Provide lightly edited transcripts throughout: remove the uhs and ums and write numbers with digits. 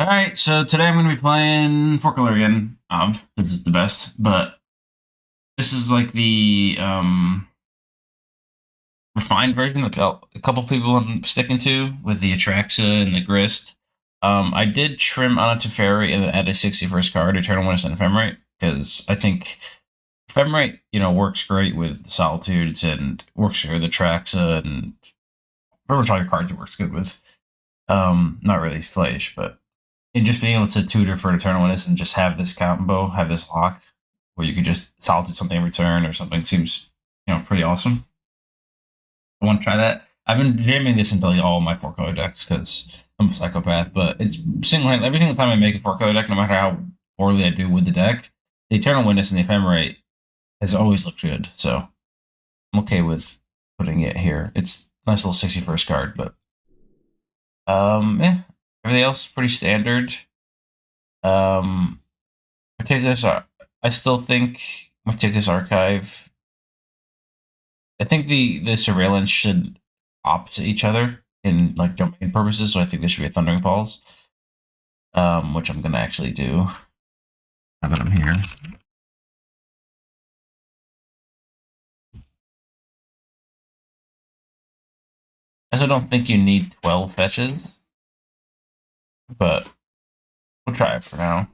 Alright, so today I'm going to be playing Four Color again. This is the best, but this is like the refined version that a couple people I'm sticking to with the Atraxa and the Grist. I did trim on a Teferi and add a 61st card, Eternal Witness and Ephemerate, because I think Ephemerate, works great with the Solitudes and works with the Atraxa and pretty much all your cards it works good with. Not really Phlage, but and just being able to tutor for Eternal Witness and just have this combo, have this lock, where you could just solitude something in return or something seems, pretty awesome. I want to try that. I've been jamming this into like all my four color decks because I'm a psychopath, but it's every single time I make a four color deck, no matter how poorly I do with the deck, the Eternal Witness and the Ephemerate has always looked good. So I'm okay with putting it here. It's a nice little 61st card, but yeah, everything else pretty standard. Meticulous. I still think Meticulous Archive. I think the surveillance should opposite each other in like domain purposes. So I think there should be a Thundering Falls, which I'm gonna actually do now that I'm here. As I don't think you need 12 fetches, but we'll try it for now.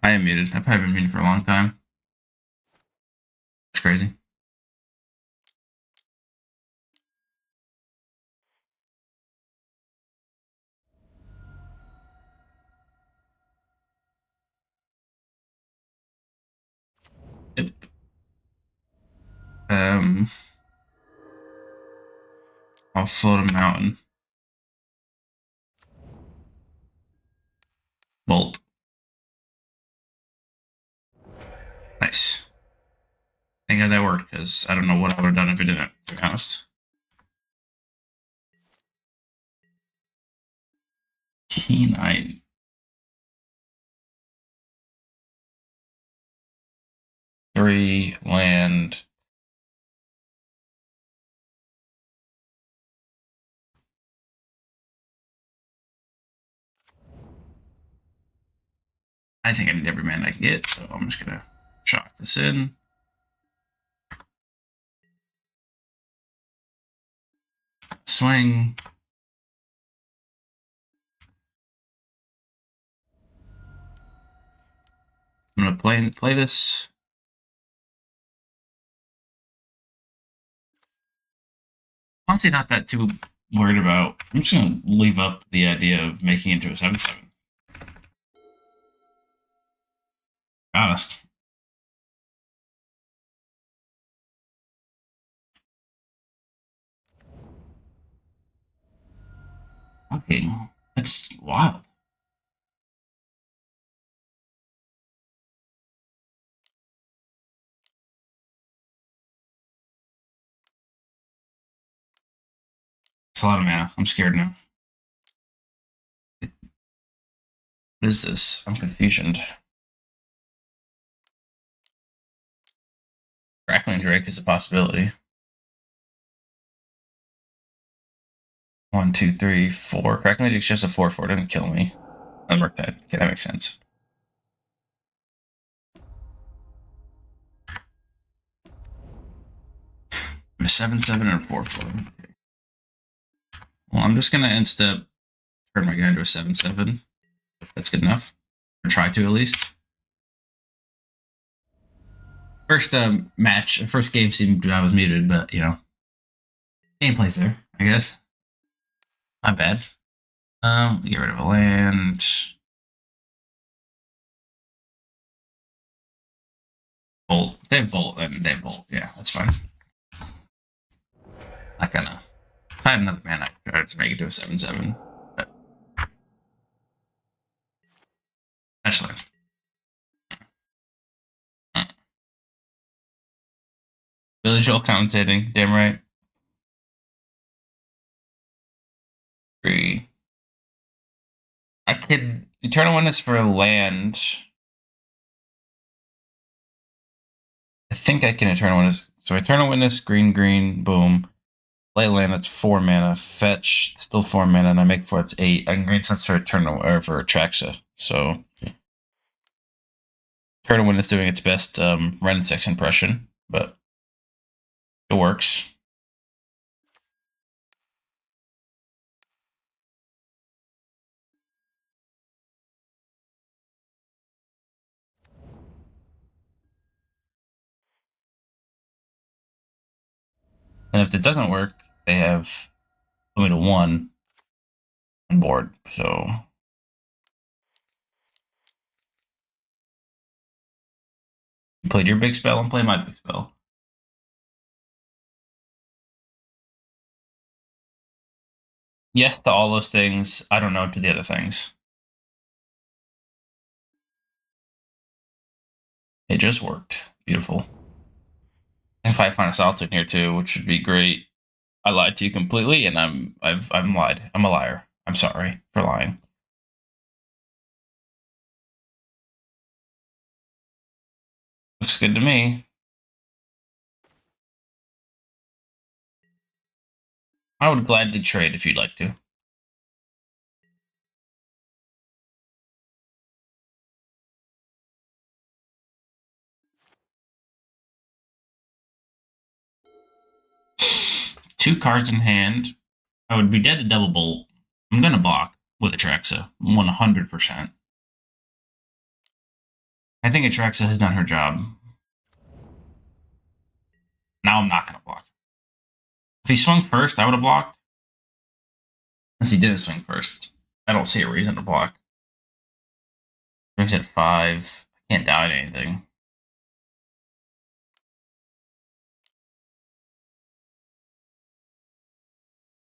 I am muted. I've probably been muted for a long time. It's crazy. Yep. I'll float a mountain. Bolt. Nice. Thank God that worked, because I don't know what I would have done if it didn't, to be honest. Keen-eyed. Three land. I think I need every mana I can get, so I'm just gonna shock this in. Swing. I'm gonna play this. Honestly, not that too worried about. I'm just gonna leave up the idea of making it into a 7/7. Honest. Okay, that's wild. It's a lot of mana. I'm scared now. What is this? I'm confusioned. Crackling Drake is a possibility. 1, 2, 3, 4. Crackling Drake's just a 4/4. It doesn't kill me. That. Okay, that makes sense. I'm a 7/7 and a 4/4. Okay. Well, I'm just gonna insta turn my guy into a 7/7. If that's good enough. Or try to, at least. First match, first game seemed I was muted, but you know, gameplay's there, I guess. Not bad. Get rid of a land. Bolt. They have bolt, and they have bolt. Yeah, that's fine. Not gonna. If I had another mana, I could try to make it to a 7/7. But actually, Billy Joel commentating. Damn right. 3. I could Eternal Witness for a land. I think I can Eternal Witness. So Eternal Witness, green, green, boom. Play land, that's 4 mana. Fetch, still 4 mana, and I make 4, it's 8. I can green sense for Eternal or for Atraxa. So Eternal Witness doing its best Wrenn and Six impression, but it works. And if it doesn't work, they have only to 1 on board. So you played your big spell and play my big spell. Yes to all those things. I don't know to the other things. It just worked. Beautiful. If I find a Solitude here too, which would be great. I lied to you completely, and I'm lied. I'm a liar. I'm sorry for lying. Looks good to me. I would gladly trade if you'd like to. Two cards in hand. I would be dead to double bolt. I'm gonna block with Atraxa, 100%. I think Atraxa has done her job. Now I'm not going to block. If he swung first, I would have blocked. Since he didn't swing first, I don't see a reason to block. Brings at 5. I can't doubt anything.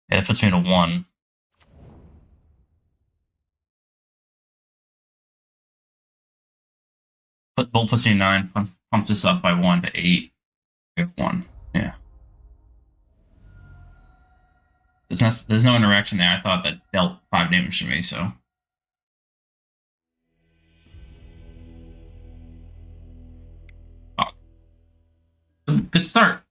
Yeah, that puts me to 1. Bolt puts me 9. Pumps this up by 1 to 8. 1. Yeah. There's no interaction there. I thought that dealt 5 damage to me, so. Oh. Good start.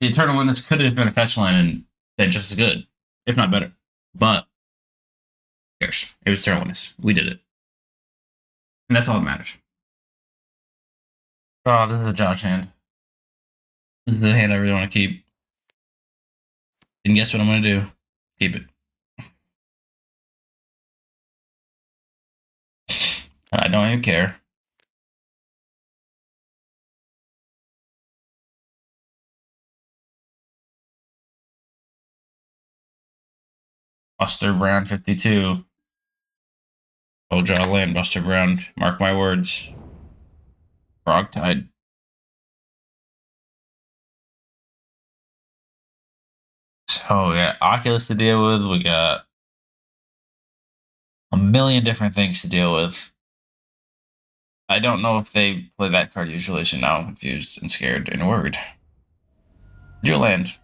The Eternal Witness could have been a fetch line and been just as good, if not better. But, who cares? It was Eternal Witness. We did it. And that's all that matters. Oh, this is a Josh hand. This is the hand I really want to keep. And guess what I'm going to do? Keep it. I don't even care. Buster Brown 52. I'll draw land, Buster Brown. Mark my words. Frog Tide. So yeah, Oculus to deal with. We got a million different things to deal with. I don't know if they play that card usually, so now I'm confused and scared and worried. Your land.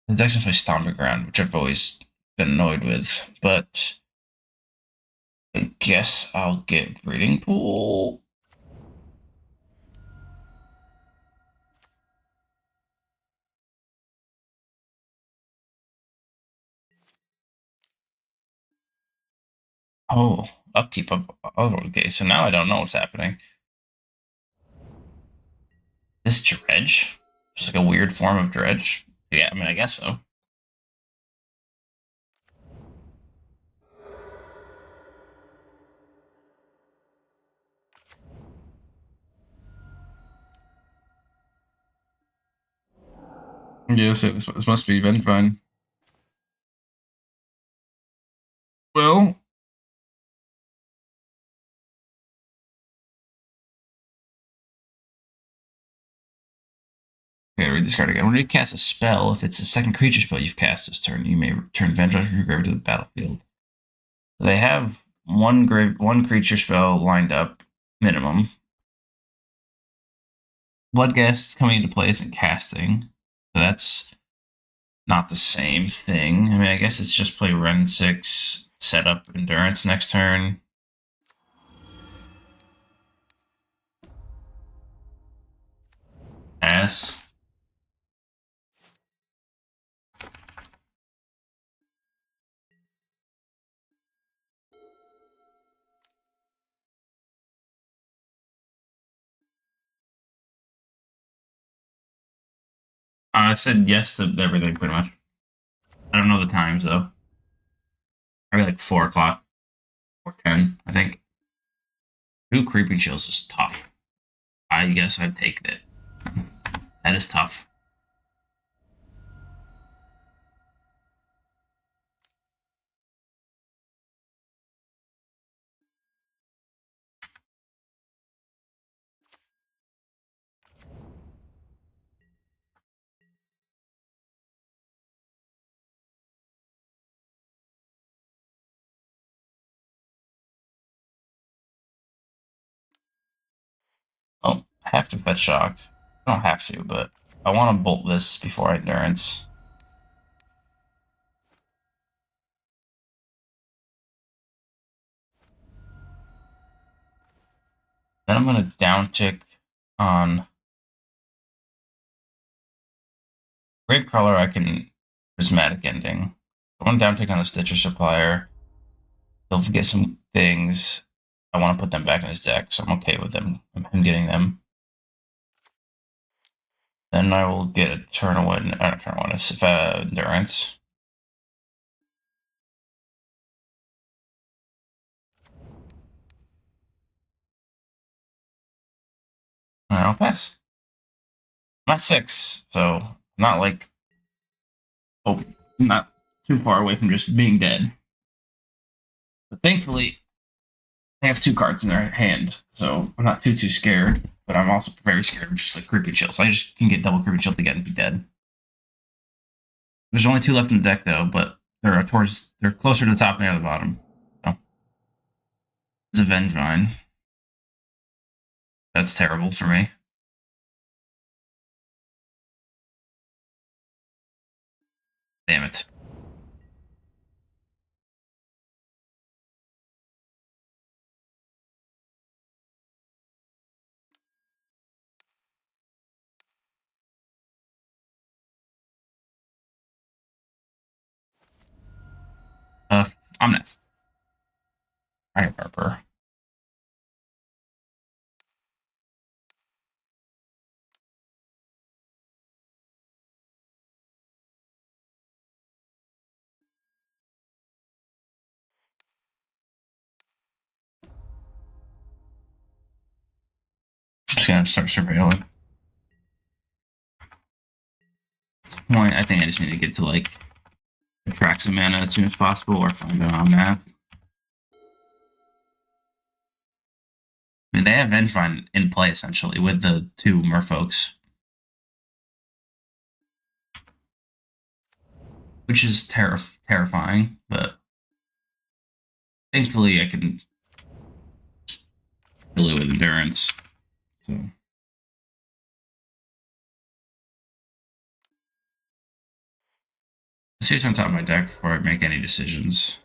The deck's gonna play Stomping Ground, which I've always been annoyed with, but I guess I'll get Breeding Pool. Oh, upkeep of okay, so now I don't know what's happening. This Dredge? Just like a weird form of Dredge? Yeah, I mean, I guess so. Yes, this must be Venfine. Well, okay, read this card again. When you cast a spell, if it's a second creature spell you've cast this turn, you may return Vendrell from your graveyard to the battlefield. They have one creature spell lined up, minimum. Bloodghast coming into place and casting. So that's not the same thing. I mean, I guess it's just play Wrenn and Six, set up Endurance next turn. Pass. I said yes to everything pretty much. I don't know the times though. Maybe like 4 o'clock or 10, I think. 2 Creeping Chills is tough. I guess I'd take that. That is tough. Oh, I have to fetch Shock. I don't have to, but I want to bolt this before I Endurance. Then I'm going to downtick on Gravecrawler. I can Prismatic Ending. I want to downtick on the Stitcher Supplier. He'll get some things. I want to put them back in his deck, so I'm okay with him getting them. Then I will get a Endurance. I'll pass. I'm at 6, so not like not too far away from just being dead. But thankfully, they have 2 cards in their hand, so I'm not too scared. But I'm also very scared of just like Creeping Chill. So I just can get double Creeping Chill to get and be dead. There's only 2 left in the deck though, but they're closer to the top than to the bottom. So it's a Vengevine. That's terrible for me. Damn it. Omnath. Dryad Arbor. Just gonna start surveilling. At this point, I think I just need to get to like Atraxa mana as soon as possible or find an Omnath. I mean, they have Vengevine in play essentially with the 2 merfolks, which is terrifying, but thankfully I can kill it with endurance. So let's see what's on top of my deck before I make any decisions.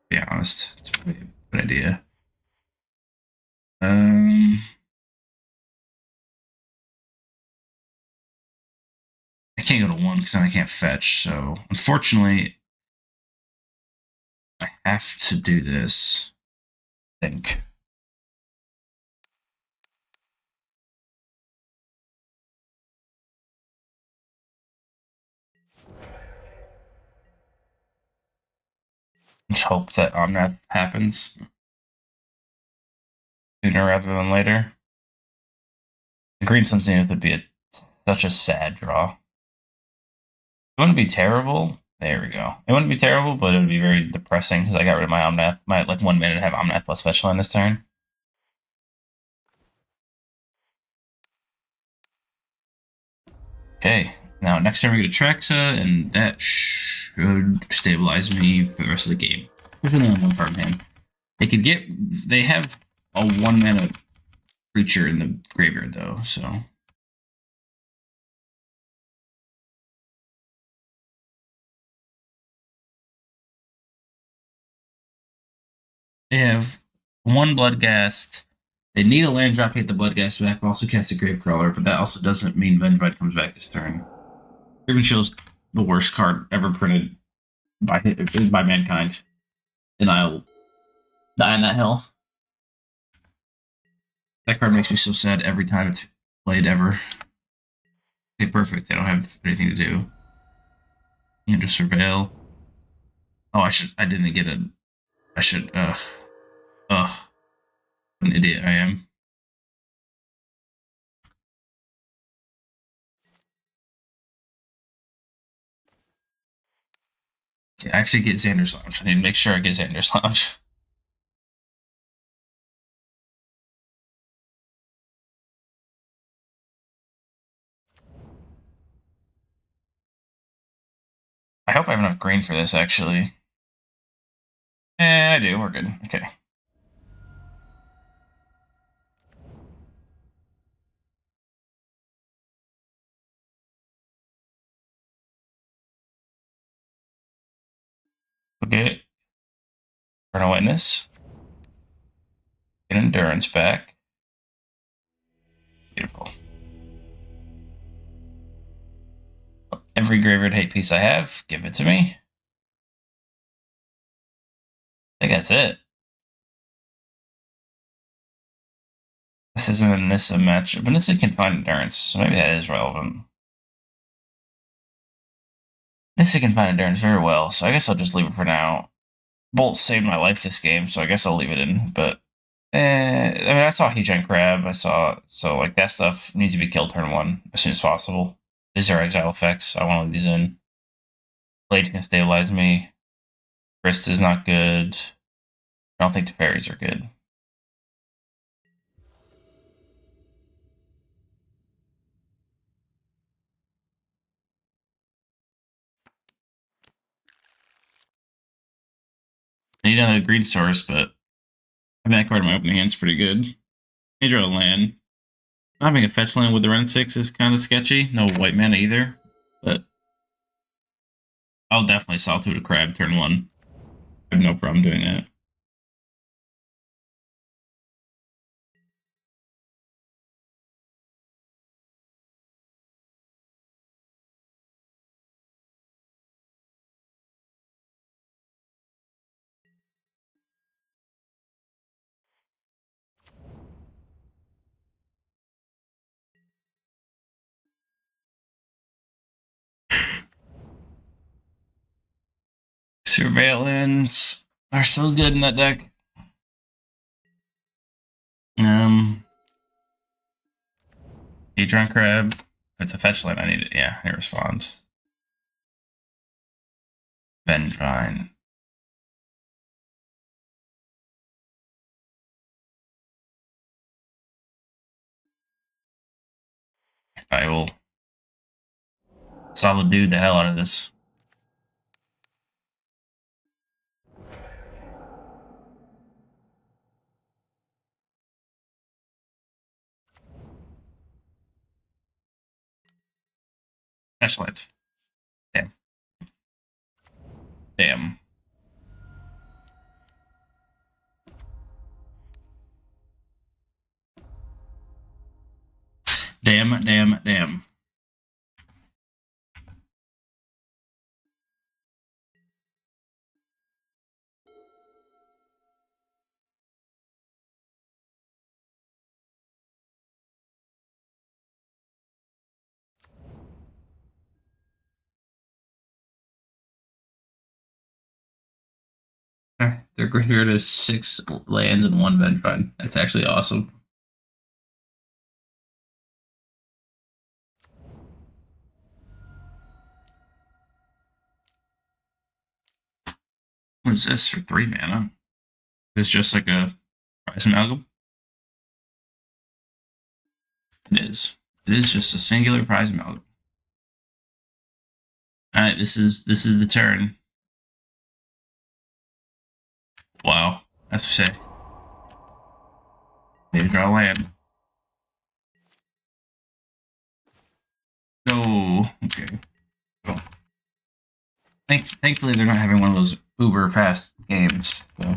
To be honest, it's probably a good idea. I can't go to 1 because then I can't fetch. So unfortunately, I have to do this. I think. Just hope that Omnath happens sooner rather than later. The Green Sun Zenith would be such a sad draw. It wouldn't be terrible. There we go. It wouldn't be terrible, but it would be very depressing because I got rid of my Omnath. My like 1 minute have Omnath plus fetch line this turn. Okay, now next turn we get Atraxa, and that should stabilize me for the rest of the game. There's only 1 card in hand. They have a 1 mana creature in the graveyard though, so. They have 1 Bloodghast. They need a land drop to get the Bloodghast back, but also cast a Gravecrawler, but that also doesn't mean Vengevine comes back this turn. Griffin Shield's the worst card ever printed by mankind, and I'll die on that hill. That card makes me so sad every time it's played ever. Okay, perfect. They don't have anything to do. You can just surveil. Oh, I didn't get it. I should, what an idiot I am. Okay, I have to get Xander's Lounge. I need to make sure I get Xander's Lounge. I hope I have enough green for this, actually. I do. We're good. Okay. Okay. We're gonna witness. Get endurance back. Beautiful. Every graveyard hate piece I have, give it to me. I think that's it. This isn't a Nissa match, but Nissa can find endurance, so maybe that is relevant. Nissa can find endurance very well, so I guess I'll just leave it for now. Bolt saved my life this game, so I guess I'll leave it in, but I mean, I saw Heat Crab. I saw so like that stuff needs to be killed turn 1 as soon as possible. These are exile effects. I want to leave these in. Phlage can stabilize me. Grist is not good. I don't think the fairies are good. I need another green source, but having that card in my opening hand's pretty good. I draw a land. Not having a fetch land with the Wrenn and Six is kind of sketchy. No white mana either, but I'll definitely Solitude a crab turn 1. I have no problem doing that. Surveillance are so good in that deck. Hadron Crab. If it's a fetch land, I need it. Yeah, it responds. Vendrine. I will Solitude the hell out of this. Fetch land. Damn. Damn. Damn, damn, damn. They're here to 6 lands and 1 Vendrine. That's actually awesome. What is this for 3 mana? Is this just like a prize amalgam? It is. It is just a singular prize amalgam. Alright, this is the turn. Wow, that's sick. Maybe draw land. Oh, okay. Cool. Thankfully, they're not having one of those uber fast games. So.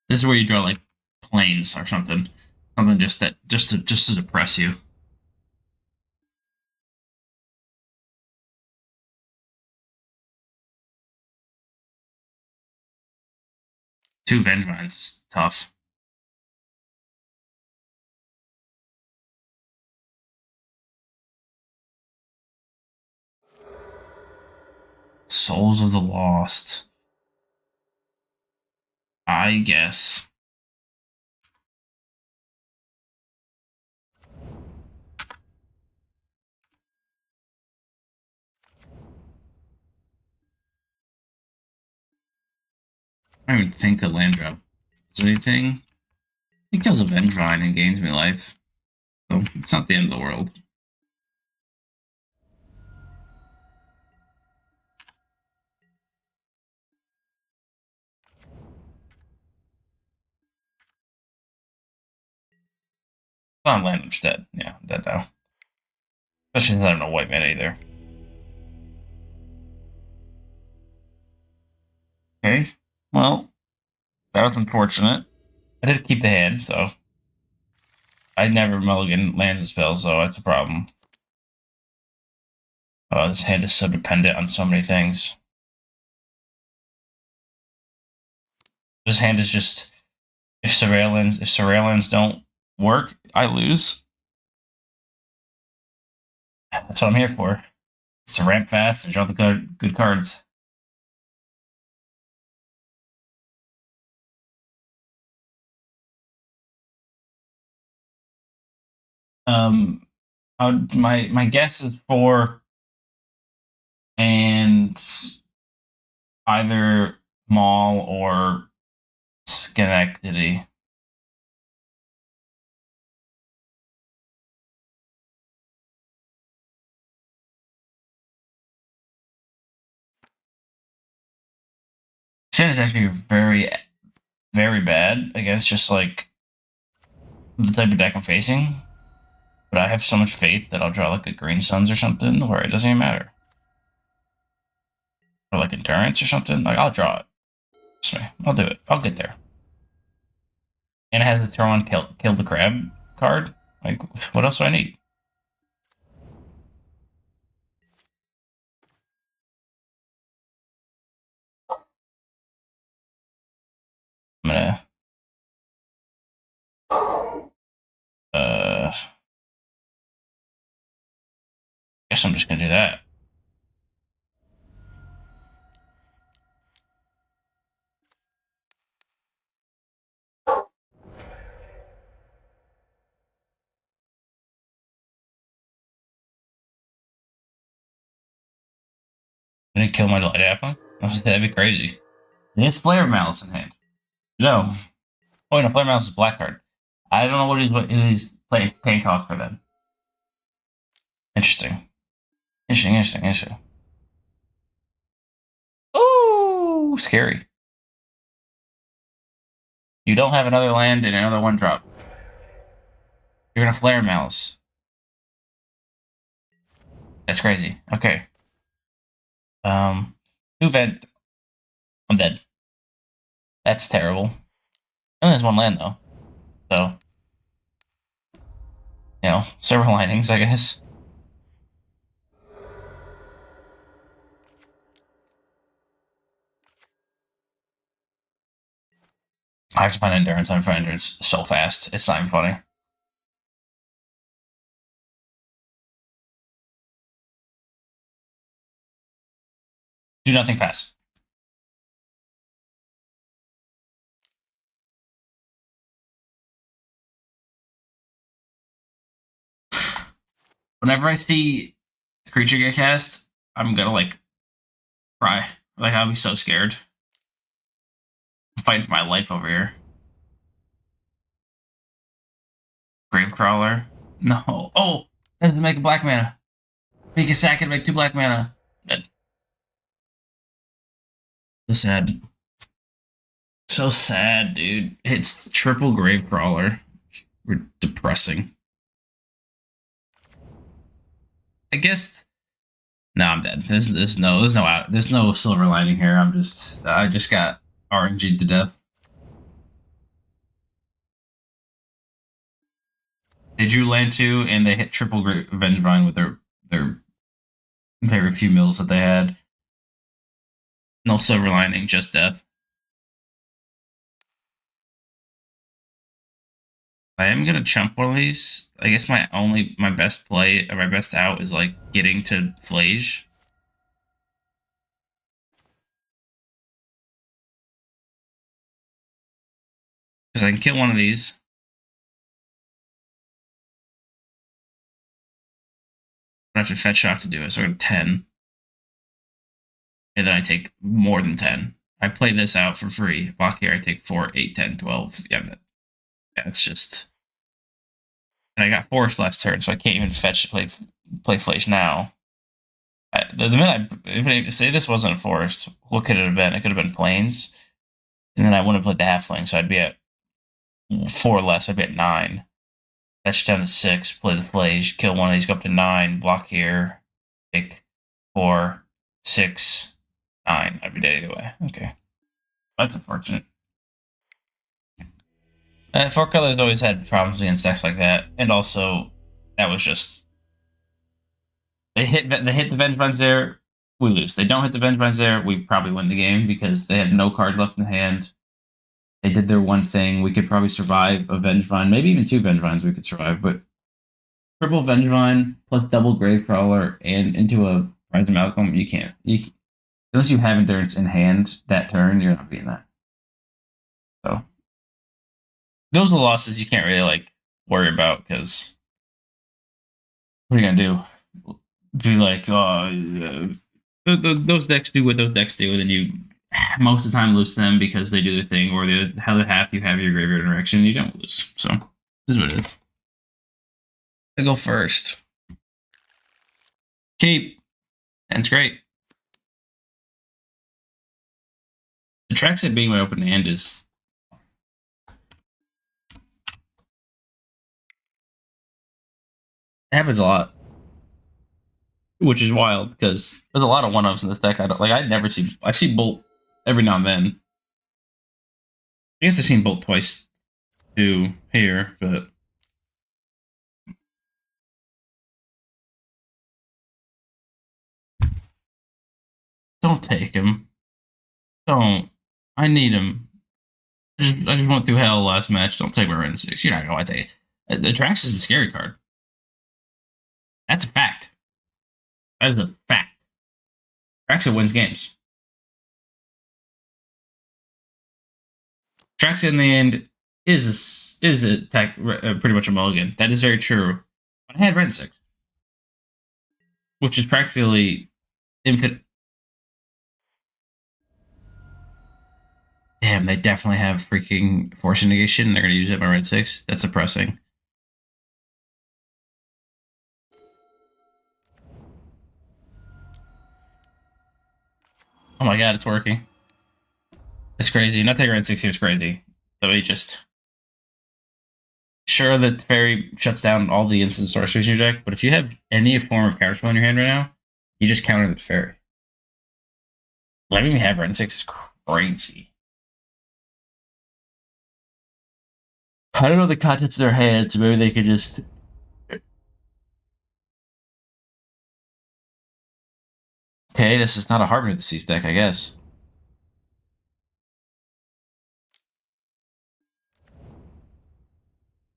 This is where you draw like planes or something just to depress you. Two Vengevines, tough. Souls of the Lost. I guess. I don't even think a land drop is anything. He kills a Vengevine and gains me life. So it's not the end of the world. Oh, I'm land, dead. Yeah, I'm dead now. Especially since I don't know white mana either. Okay, well, that was unfortunate. I did keep the hand, so I never mulligan lands and spells, so that's a problem. This hand is so dependent on so many things. This hand is just if surveillance don't work, I lose. That's what I'm here for. It's to ramp fast and draw the good cards. My guess is 4 and either Maul or Schenectady. Sin is actually very, very bad against just like the type of deck I'm facing. But I have so much faith that I'll draw like a Green Suns or something where it doesn't even matter. Or like Endurance or something. Like, I'll draw it. Trust me. I'll do it. I'll get there. And it has the turn on kill the crab card. Like, what else do I need? I'm gonna guess I'm just gonna do that. Gonna kill my Delighted Halfling? That'd be crazy. He has Flare of Malice in hand. No. Oh, no, Flare of Malice is black card. I don't know what he's paying cost for then. Interesting. Interesting. Ooh, scary. You don't have another land and another 1-drop. You're gonna Flare Malice. That's crazy. Okay. 2 vent. I'm dead. That's terrible. Only has 1 land though. So, you know, Silver Linings, I guess. I have to find Endurance. I'm finding Endurance so fast. It's not even funny. Do nothing, pass. Whenever I see a creature get cast, I'm gonna like cry. Like, I'll be so scared. I'm fighting for my life over here. Gravecrawler. No. Oh! That doesn't make a black mana. Make a sack and make 2 black mana. Dead. So sad. So sad, dude. It's triple Gravecrawler. We're depressing. I guess. No, I'm dead. There's no silver lining here. I just got RNG'd to death. They drew land 2 and they hit triple Vengevine with their very few mills that they had. No silver lining, just death. I am gonna chump one of these. I guess my best play or my best out is like getting to Phlage. Because I can kill one of these. I have to fetch shock to do it, so I go 10. And then I take more than 10. I play this out for free. Block here, I take 4, 8, 10, 12. Yeah, it's just. And I got Forest last turn, so I can't even fetch to play Phlage now. The minute say this wasn't a Forest, what could it have been? It could have been Plains. And then I wouldn't have played the Halfling, so I'd be at 4 less. I'd be at 9. Fetch down to 6, play the Phlage, kill one of these, go up to 9, block here, take 4, 6, 9. I'd be dead either way. Okay. That's unfortunate. 4 colors always had problems against decks like that, and also that was just they hit the Vengevines there, we lose. They don't hit the Vengevines there, we probably win the game because they had no cards left in the hand. They did their one thing. We could probably survive a Vengevine, maybe even 2 Vengevines we could survive, but triple Vengevine plus double Gravecrawler and into a Rise of Malcolm, you can't. Unless you have Endurance in hand that turn, you're not beating that. So those are the losses you can't really like worry about because what are you gonna do? Be like, oh, those decks do what those decks do, and then you most of the time lose to them because they do the thing, or the other half you have your graveyard interaction, and you don't lose. So this is what it is. I go first. Keep. And it's great. Atraxa being my open hand is. It happens a lot. Which is wild because there's a lot of one-ups in this deck. I see Bolt every now and then. I guess I've seen Bolt twice too here, but don't take him. Don't. I need him. I just went through hell last match. Don't take my Wrenn and Six. You're not going to take it. The Atraxa is a scary card. That's a fact. That is a fact. Atraxa wins games. Atraxa in the end is pretty much a mulligan. That is very true. But I had Wrenn and Six, which is practically infinite. Damn, they definitely have freaking Force Negation. They're going to use it by Wrenn and Six. That's depressing. Oh my god, it's working. It's crazy. Not taking Wrenn and Six here is crazy. So he just. Sure, the Teferi shuts down all the instant sorceries in your deck, but if you have any form of counterspell in your hand right now, you just counter the Teferi. Letting me have Wrenn and Six is crazy. I don't know the contents of their heads. Maybe they could just. Okay, this is not a Harbinger of the Seas deck, I guess.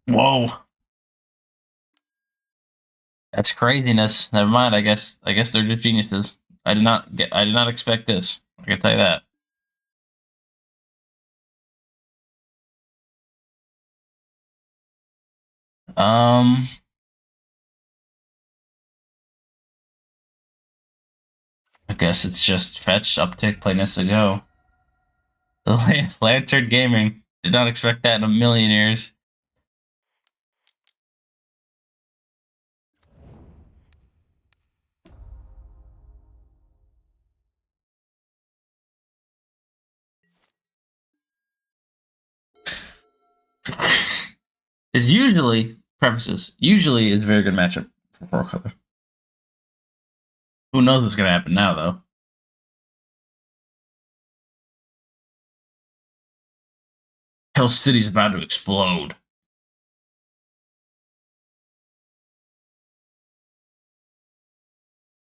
Whoa. That's craziness. Never mind. I guess they're just geniuses. I did not expect this. I can tell you that. Um I guess it's just fetch, uptick, play Nissa, go. Lantern Gaming. Did not expect that in a million years. Is usually usually is a very good matchup for 4-color. Who knows what's gonna happen now though? Hell City's about to explode.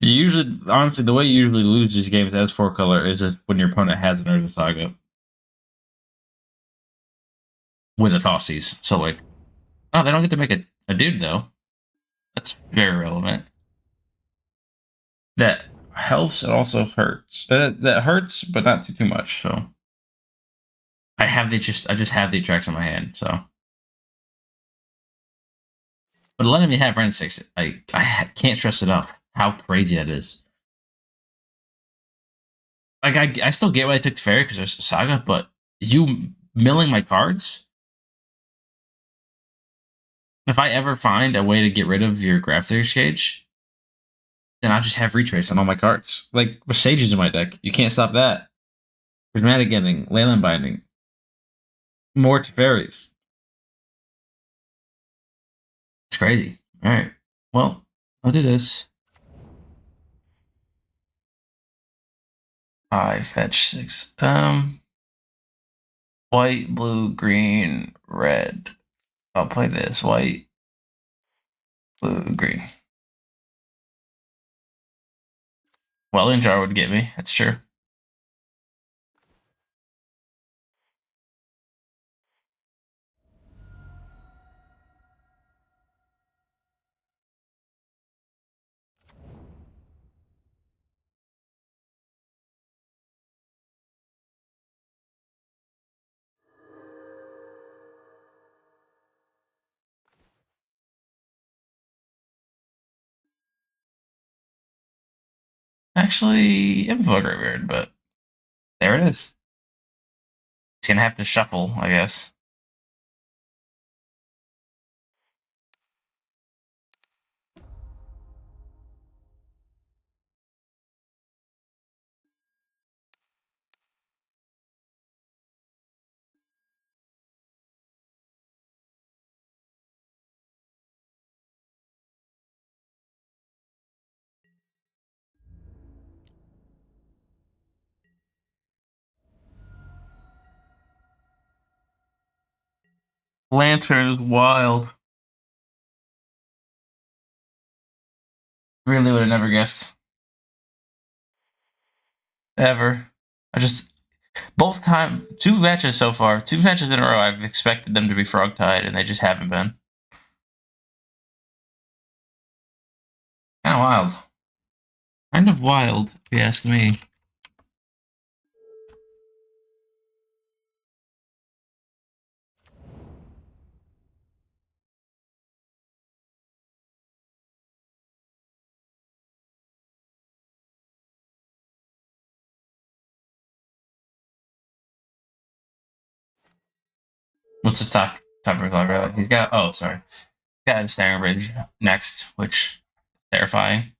You usually, honestly, the way you usually lose these games as 4-color is just when your opponent has an Urza Saga with a Thoughtseize. So like, oh, they don't get to make a dude though. That's very relevant. That helps. It also hurts. That hurts, but not too much. So I just have the Atraxa in my hand. So, but letting me have Wrenn and Six, I can't stress enough how crazy that is. Like I still get why I took Teferi because there's Saga, but you milling my cards. If I ever find a way to get rid of your Grafter's Cage, then I'll just have Retrace on all my cards. Like Boseiju's in my deck. You can't stop that. Prismatic Ending, Leyline Binding, more Teferis. It's crazy. All right. Well, I'll do this. I fetch 6. White, blue, green, red. I'll play this. White, blue, green. Welding Jar would get me. That's true. Actually, Info Graveyard, but there it is. He's gonna have to shuffle, I guess. Lantern is wild. Really would have never guessed. Ever. I just both time 2 matches so far, 2 matches in a row. I've expected them to be frog tied, and they just haven't been. Kind of wild. Kind of wild, if you ask me. What's his top revolver? He's got sorry. He's got a Staring Bridge next, which terrifying.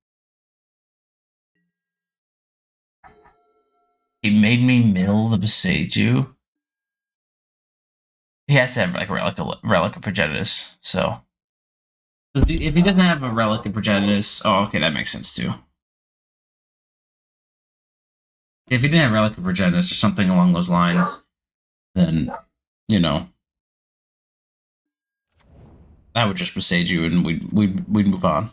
He made me mill the Boseiju. He has to have like a relic of Progenitus, so if he doesn't have a relic of Progenitus, okay, that makes sense too. If he didn't have relic of Progenitus or something along those lines, then I would just Boseiju and we'd move on.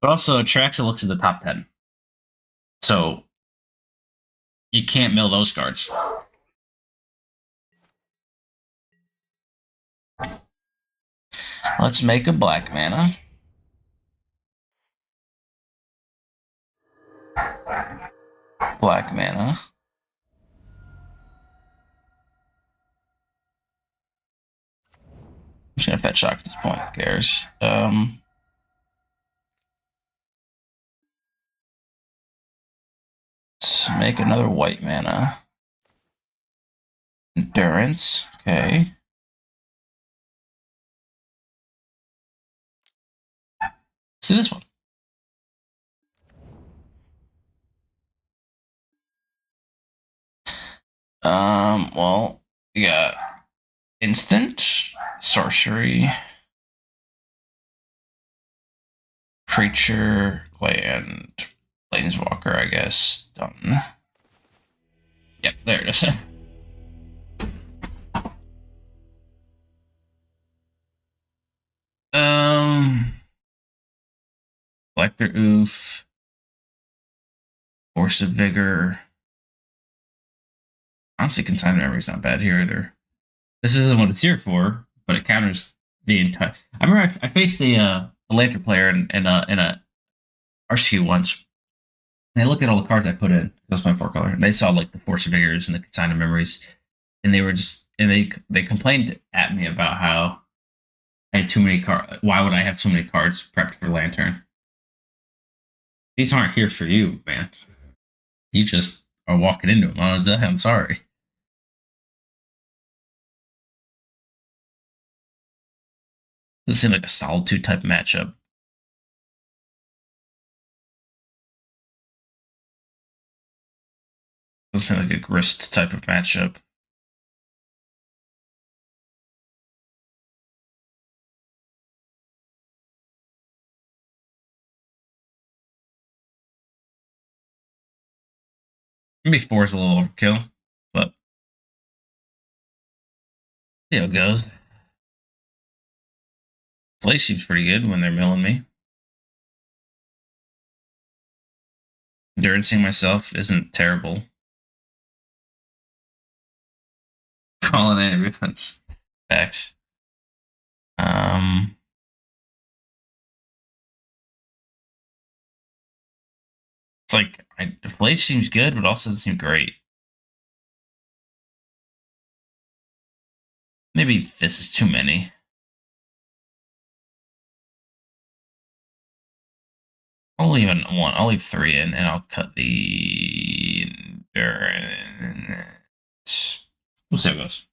But also, Atraxa looks at the top 10, so you can't mill those cards. Let's make a black mana. Black mana. I'm just gonna fetch shock at this point. Who cares? Let's make another white mana. Endurance. Okay. Let's do this one. Well, we got instant, sorcery, creature, land, planeswalker, I guess. Done. Yep, there it is. Collector Oof, Force of Vigor. Honestly, Consigned Memory's not bad here either. This isn't what it's here for, but it counters the entire. I remember I faced a Lantern player in a RCQ once. And they looked at all the cards I put in. That's my 4-color. And they saw like the Force of Vigors and the Consigned Memories, and they were just they complained at me about how I had too many cards. Why would I have so many cards prepped for Lantern? These aren't here for you, man. You just are walking into them. I'm sorry. This seems like a Solitude type matchup. This seems like a Grist type of matchup. Maybe 4 is a little overkill, but see how it goes. Phlage seems pretty good when they're milling me. Endurancing myself isn't terrible. Calling in everyone's facts. It's like the Phlage seems good, but also doesn't seem great. Maybe this is too many. I'll leave one. I'll leave 3 in, and I'll cut the endurance. We'll see how it goes.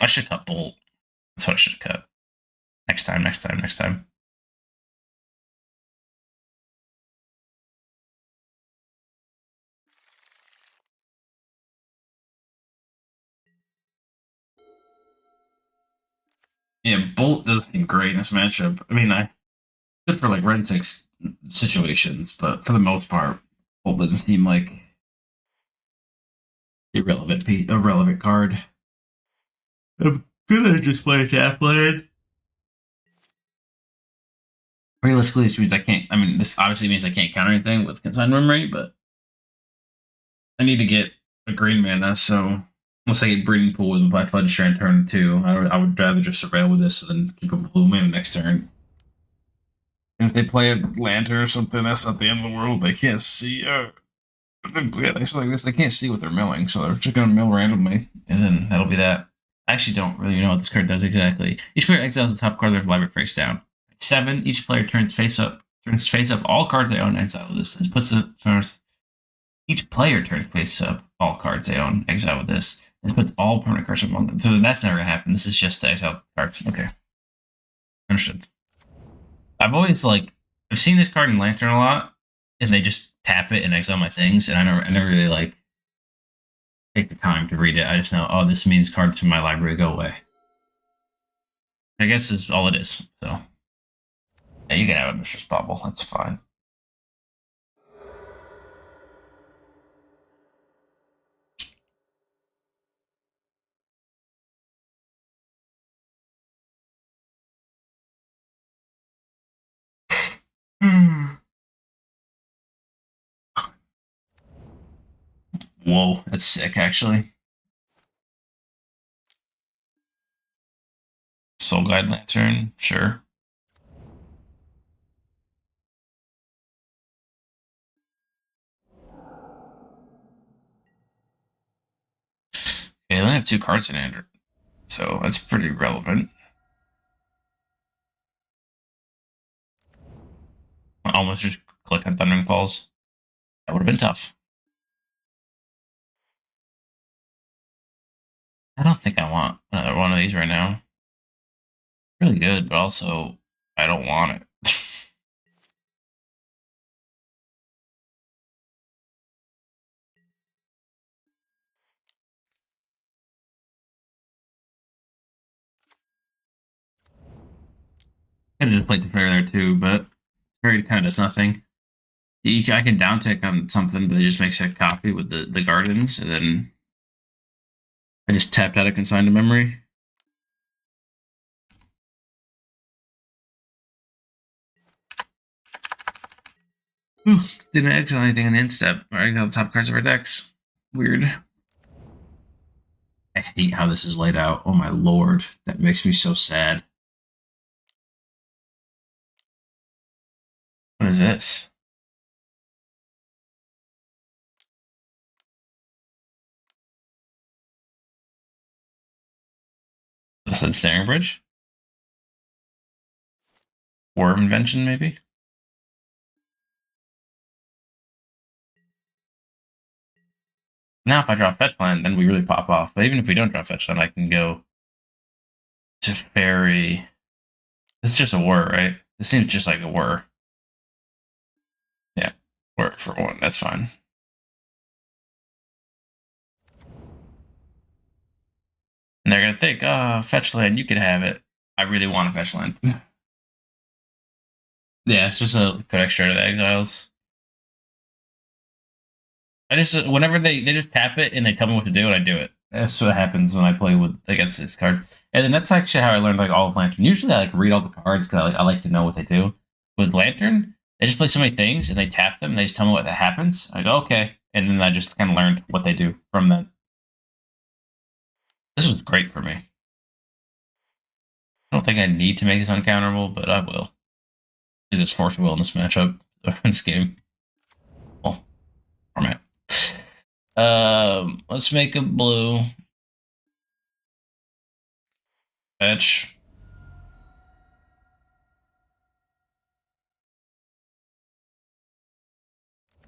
I should cut bolt. That's what I should cut. Next time. Yeah, bolt does seem great in this matchup. I mean, good for like Wrenn and Six situations, but for the most part, bolt doesn't seem like a relevant card. I'm gonna just play a tap land. Realistically, this means I can't. I mean, this obviously means I can't counter anything with consigned memory, but I need to get a green mana. So unless I get breeding pool with my Flooded Strand turn 2, I would rather just surveil with this than keep a blue mana next turn. And if they play a lantern or something, that's not the end of the world. They can't see. It's like this. They can't see what they're milling, so they're just gonna mill randomly, and then that'll be that. I actually don't really know what this card does exactly. Each player exiles the top card of their library face down. 7. Each player turns face up all cards they own, exile this, and puts it first. Each player turns face up all cards they own, exile with this, and puts all permanent cards among them. So that's never gonna happen. This is just the exile cards. Okay, understood. I've always I've seen this card in Lantern a lot, and they just tap it and exile my things, and I never really take the time to read it. I just know, oh, this means cards from my library go away. I guess is all it is. So yeah, you can have a Mistress Bauble. That's fine. Whoa, that's sick, actually. Soul Guide Lantern, sure. Okay, they only have 2 cards in hand, so that's pretty relevant. I almost just click on Thundering Falls. That would have been tough. I don't think I want another one of these right now. Really good, but also I don't want it. I could have just played Teferi there too, but Teferi kind of does nothing. I can down tick on something, but it just makes a copy with the gardens, and then I just tapped out a consigned memory. Didn't exile anything in the end step. I exiled the top cards of our decks. Weird. I hate how this is laid out. Oh my lord. That makes me so sad. What is this? This is Staring Bridge? War of Invention, maybe? Now if I draw Fetch Land, then we really pop off. But even if we don't draw Fetch Land, I can go Teferi. It's just a whir, right? This seems just like a whir. Yeah, whir for 1. That's fine. And they're gonna think, oh, Fetch Land, you can have it. I really want a Fetch Land. Yeah, it's just a good extra to the exiles. I just whenever they just tap it and they tell me what to do, and I do it. That's what happens when I play against this card. And then that's actually how I learned all of Lantern. Usually I read all the cards because I like to know what they do. With Lantern, they just play so many things and they tap them and they just tell me what that happens. I go, okay. And then I just kind of learned what they do from that. This was great for me. I don't think I need to make this uncounterable, but I will. I just force will in this matchup, in this game. Well, format. Let's make a blue. Fetch.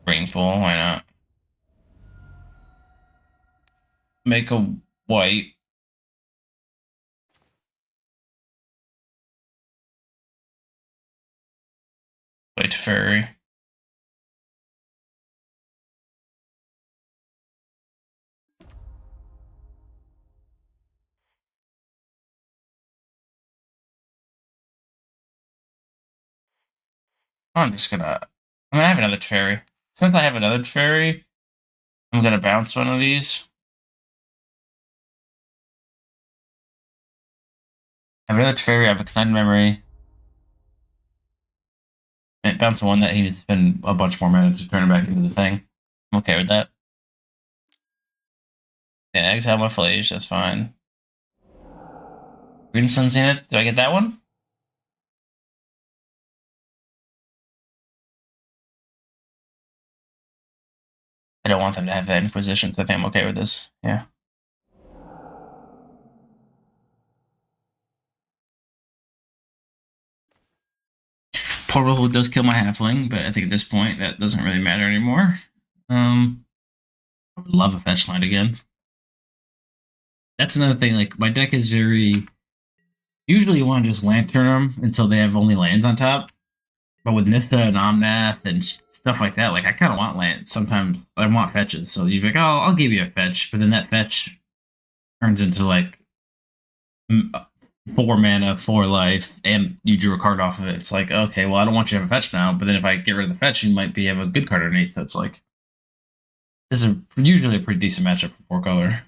Rainfall, why not? Make a white. Play Teferi. I'm gonna have another Teferi. Since I have another Teferi, I'm gonna bounce one of these. I have another Teferi, I have a Consigned Memory. And bounce the one that he needs to spend a bunch more mana to turn it back into the thing. I'm okay with that. Yeah, exile my Phlage, that's fine. Green Sun Zenith, do I get that one? I don't want them to have that Inquisition, so I think I'm okay with this. Yeah. Portal does kill my Halfling, but I think at this point that doesn't really matter anymore. I would love a fetch line again. That's another thing, like, my deck is very... Usually you want to just Lantern them until they have only lands on top. But with Nissa and Omnath and stuff like that, like, I kind of want lands. Sometimes I want fetches. So you're like, oh, I'll give you a fetch. But then that fetch turns into, like, 4 mana, 4 life, and you drew a card off of it. It's like, okay, well, I don't want you to have a fetch now. But then if I get rid of the fetch, you might have a good card underneath. That's like... This is usually a pretty decent matchup for 4-color.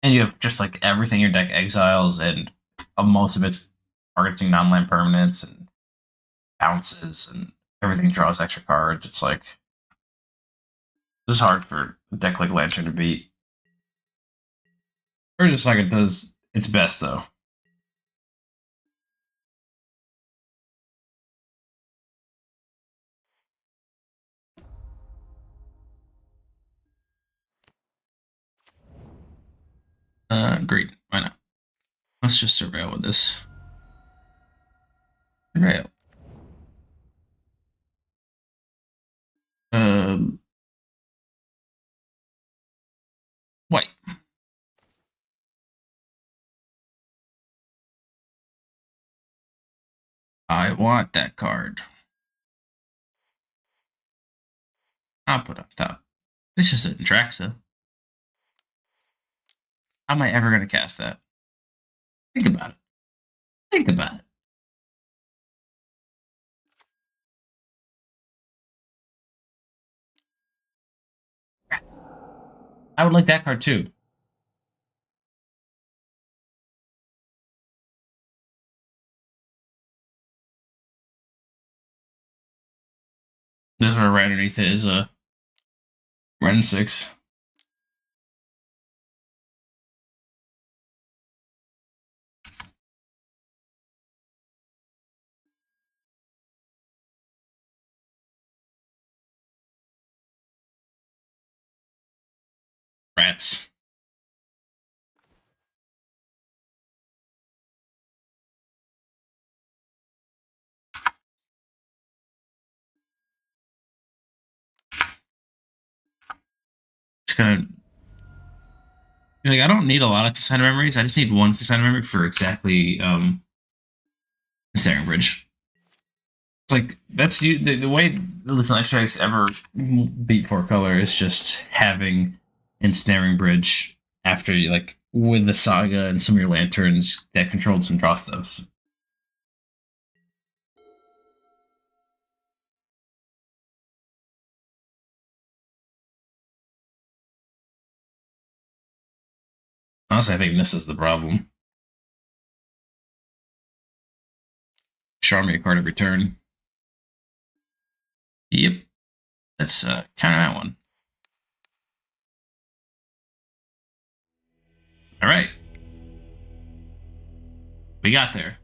And you have just like everything your deck exiles, and most of it's targeting non-land permanents and bounces, and everything draws extra cards. It's like this is hard for a deck like Lantern to beat. Or just like it does its best though. Great. Why not? Let's just surveil with this. Surveil. White. I want that card. I'll put it on top. It's just an Atraxa. How am I ever going to cast that? Think about it. Think about it. I would like that card too. This one right underneath it is a Wrenn and Six. Rats. Just kind of like I don't need a lot of consigned memories. I just need one consigned memory for exactly Ensnaring Bridge. It's like that's the way Listen Extracts ever beat 4-color is just having Ensnaring Bridge after you like with the Saga and some of your lanterns that controlled some draw stuff. Honestly, I think this is the problem. Show me a card every turn. Yep. Let's counter that one. All right. We got there.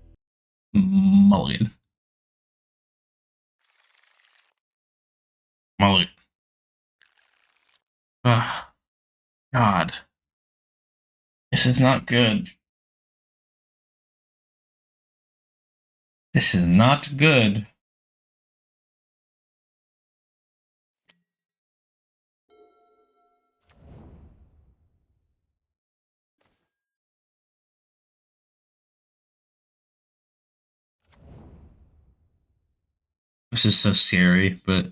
Mulligan. Molly. Ugh. God. This is not good. This is not good. This is so scary, but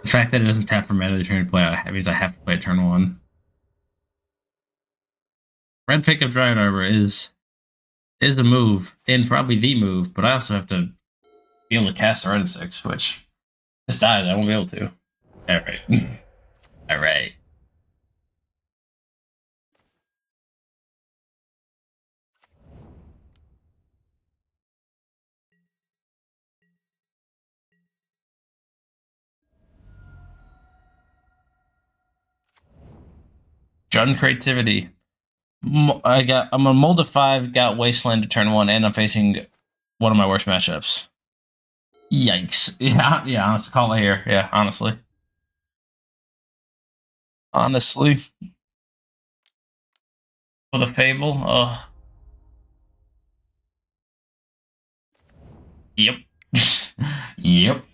the fact that it doesn't tap for mana to turn to play out means I have to play turn 1. Red pickup Dryad Arbor is a move, and probably the move, but I also have to be able to cast Wrenn and Six, which just died. I won't be able to. Alright. Alright. Jund creativity. I'm a mold of 5, got Wasteland to turn 1, and I'm facing one of my worst matchups. Yikes. Yeah, let's call it here. Yeah, honestly. For the Fable, Yep. Yep.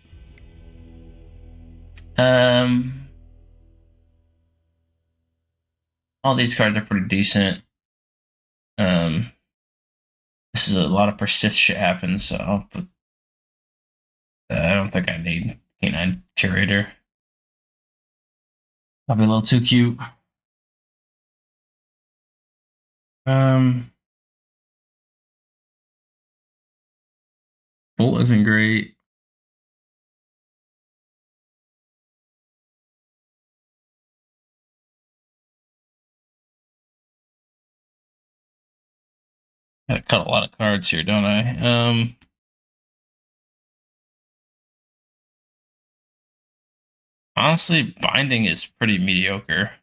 All these cards are pretty decent. This is a lot of persist shit happens, so I'll put. I don't think I need Canine Curator. Probably a little too cute. Bolt isn't great. Gotta cut a lot of cards here, don't I? Honestly, Binding is pretty mediocre.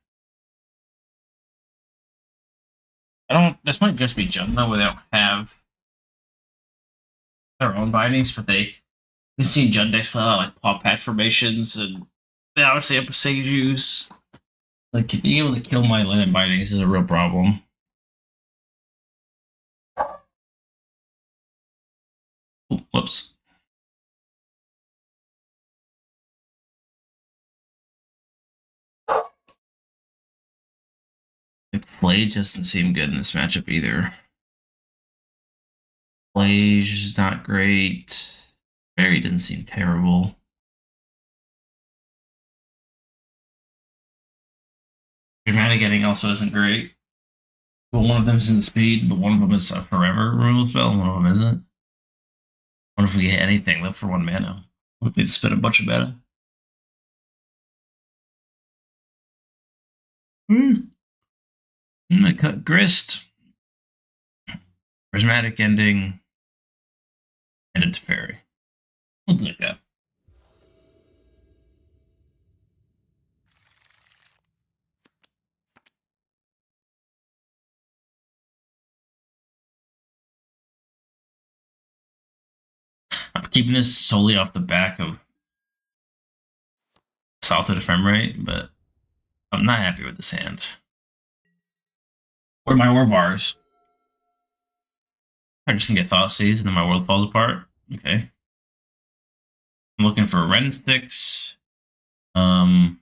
This might just be Jund though, where they don't have their own bindings, but we've seen Jund decks play a lot like paw patch formations, and they obviously have Boseijus. Like, being able to kill my Leyline Bindings is a real problem. Ooh, whoops. Like, Phlage doesn't seem good in this matchup either. Phlage is not great. Teferi didn't seem terrible. Prismatic Ending also isn't great. Well, one of them isn't speed, but one of them is a forever removal spell, and one of them isn't. What if we get anything left for 1 mana? We need to spend a bunch of mana. I'm gonna cut Grist, Prismatic Ending, and a Teferi. Something like that. I'm keeping this solely off the back of Solitude Ephemerate, but I'm not happy with this hand. Where are my ore bars? I'm just gonna get Thoughtseize and then my world falls apart. Okay. I'm looking for Wrenn and Six. Wrenn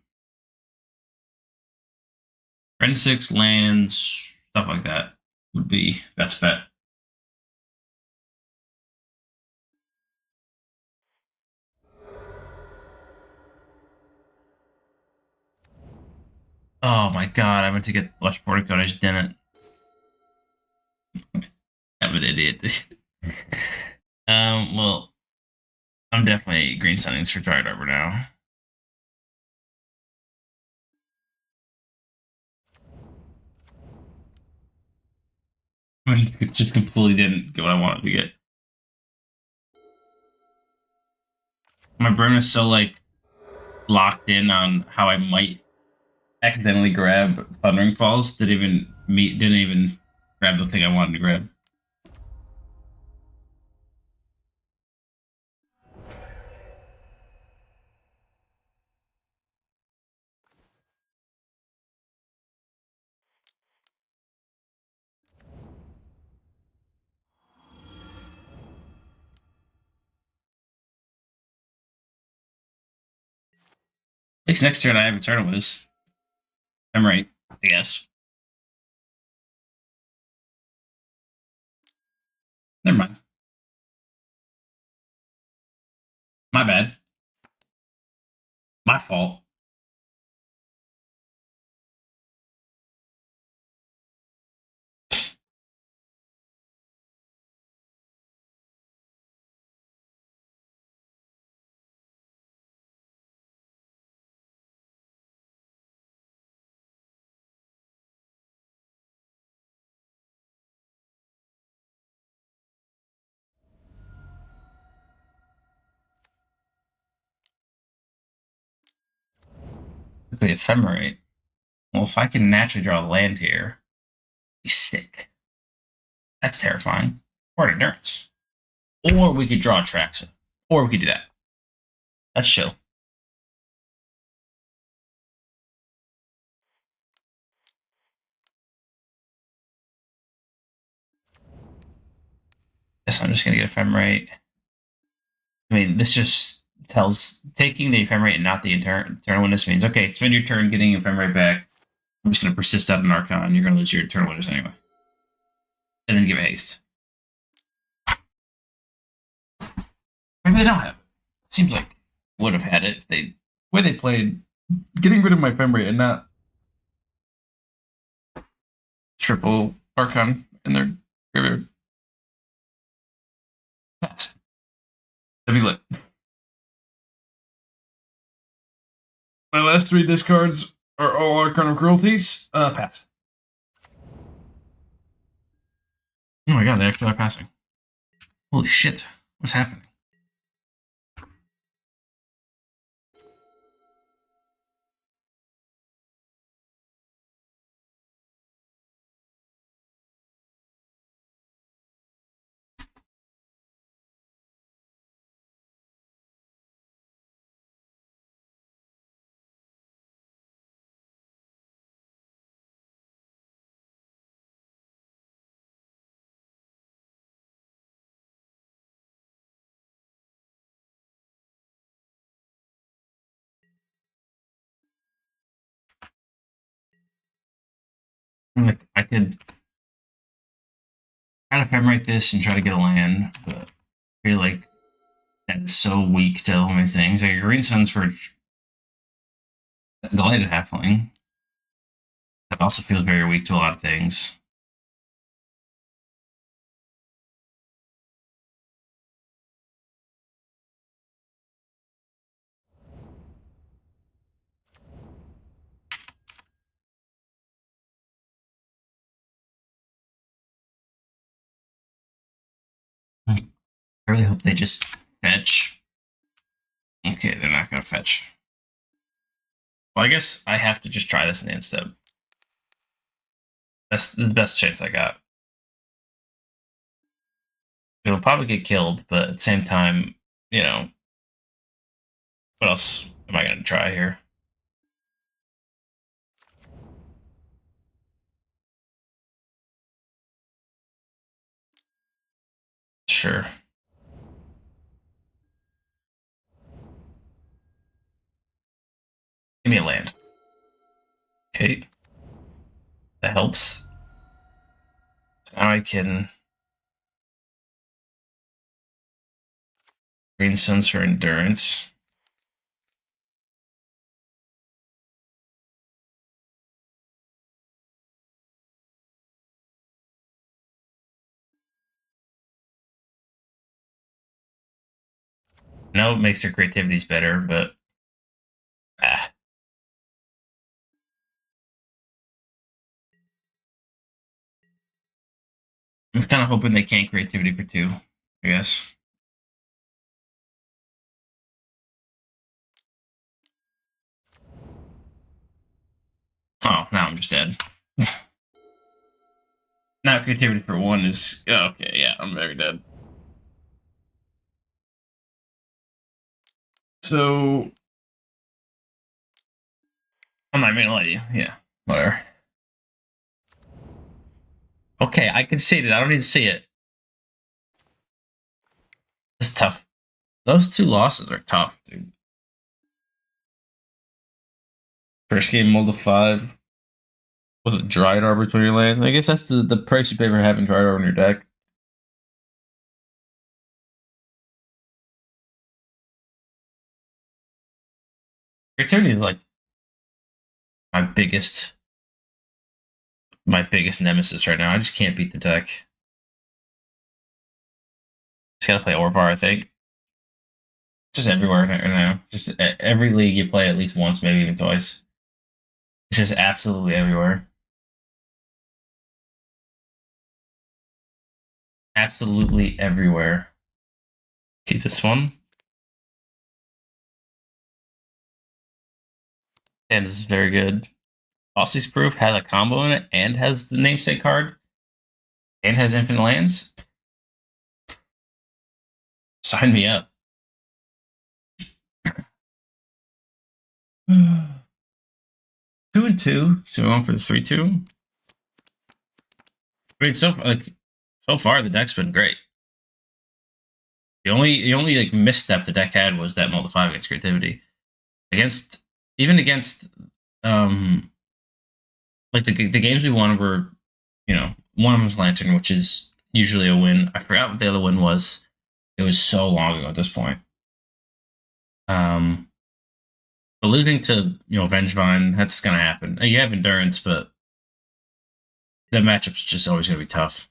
and Six lands, stuff like that would be best bet. Oh my god, I went to get Lush Portico and I just didn't. I'm an idiot. Well, I'm definitely green sunnings for Dryad Arbor now. I just completely didn't get what I wanted to get. My brain is so like locked in on how I might accidentally grab Thundering Falls that didn't even grab the thing I wanted to grab. least next turn I have a turn with this. I'm right, I guess. Never mind. My bad. My fault. The Ephemerate. Well, if I can naturally draw land here, he's sick. That's terrifying. Or endurance. Or we could draw Atraxa. Or we could do that. That's chill. Guess I'm just gonna get Ephemerate. I mean, this just tells taking the Ephemerate and not the eternal witness means okay, spend your turn getting Ephemerate back. I'm just gonna persist out an Archon. You're gonna lose your eternal witness anyway. And then give a haste. Maybe they don't have it. It seems like would have had it if they way they played getting rid of my Ephemerate and not triple Archon in their graveyard. Pass. That'd be lit. My last 3 discards are all Archon of Cruelties. Pass. Oh my god, they actually are passing. Holy shit. What's happening? I could kind of Ephemerate this and try to get a land, but I feel like that's so weak to so many things. Like a Green Sun's for Delighted Halfling. That also feels very weak to a lot of things. I really hope they just fetch. Okay, they're not going to fetch. Well, I guess I have to just try this in the instep. That's the best chance I got. It'll probably get killed, but at the same time, you know, what else am I going to try here? Sure. Give me a land. Okay. That helps. So now I can Green Suns for endurance. I know it makes their creativities better, but I'm kind of hoping they can't creativity for 2, I guess. Oh, now I'm just dead. Now creativity for 1 is... Oh, okay, yeah, I'm very dead. So... I'm not even gonna lie to you. Yeah, whatever. Okay, I can see it. I don't need to see it. It's tough. Those 2 losses are tough, dude. First game, mold of 5. Was it Dryad Arbor to your land? I guess that's the price you pay for having Dryad Arbor in your deck. Creativity is like my biggest nemesis right now. I just can't beat the deck. Just gotta play Orvar, I think. Just everywhere right now. Just every league you play at least once, maybe even twice. It's just absolutely everywhere. Absolutely everywhere. Keep this one. And this is very good. Aussie's Proof has a combo in it and has the namesake card and has infinite lands. Sign me up. 2-2, so we're going for the 3-2. I mean, so far the deck's been great. The only like misstep the deck had was that mold 5 against creativity. Against like the games we won were, one of them was Lantern, which is usually a win. I forgot what the other win was. It was so long ago at this point. But losing to Vengevine, that's gonna happen. You have endurance, but the matchup's just always gonna be tough.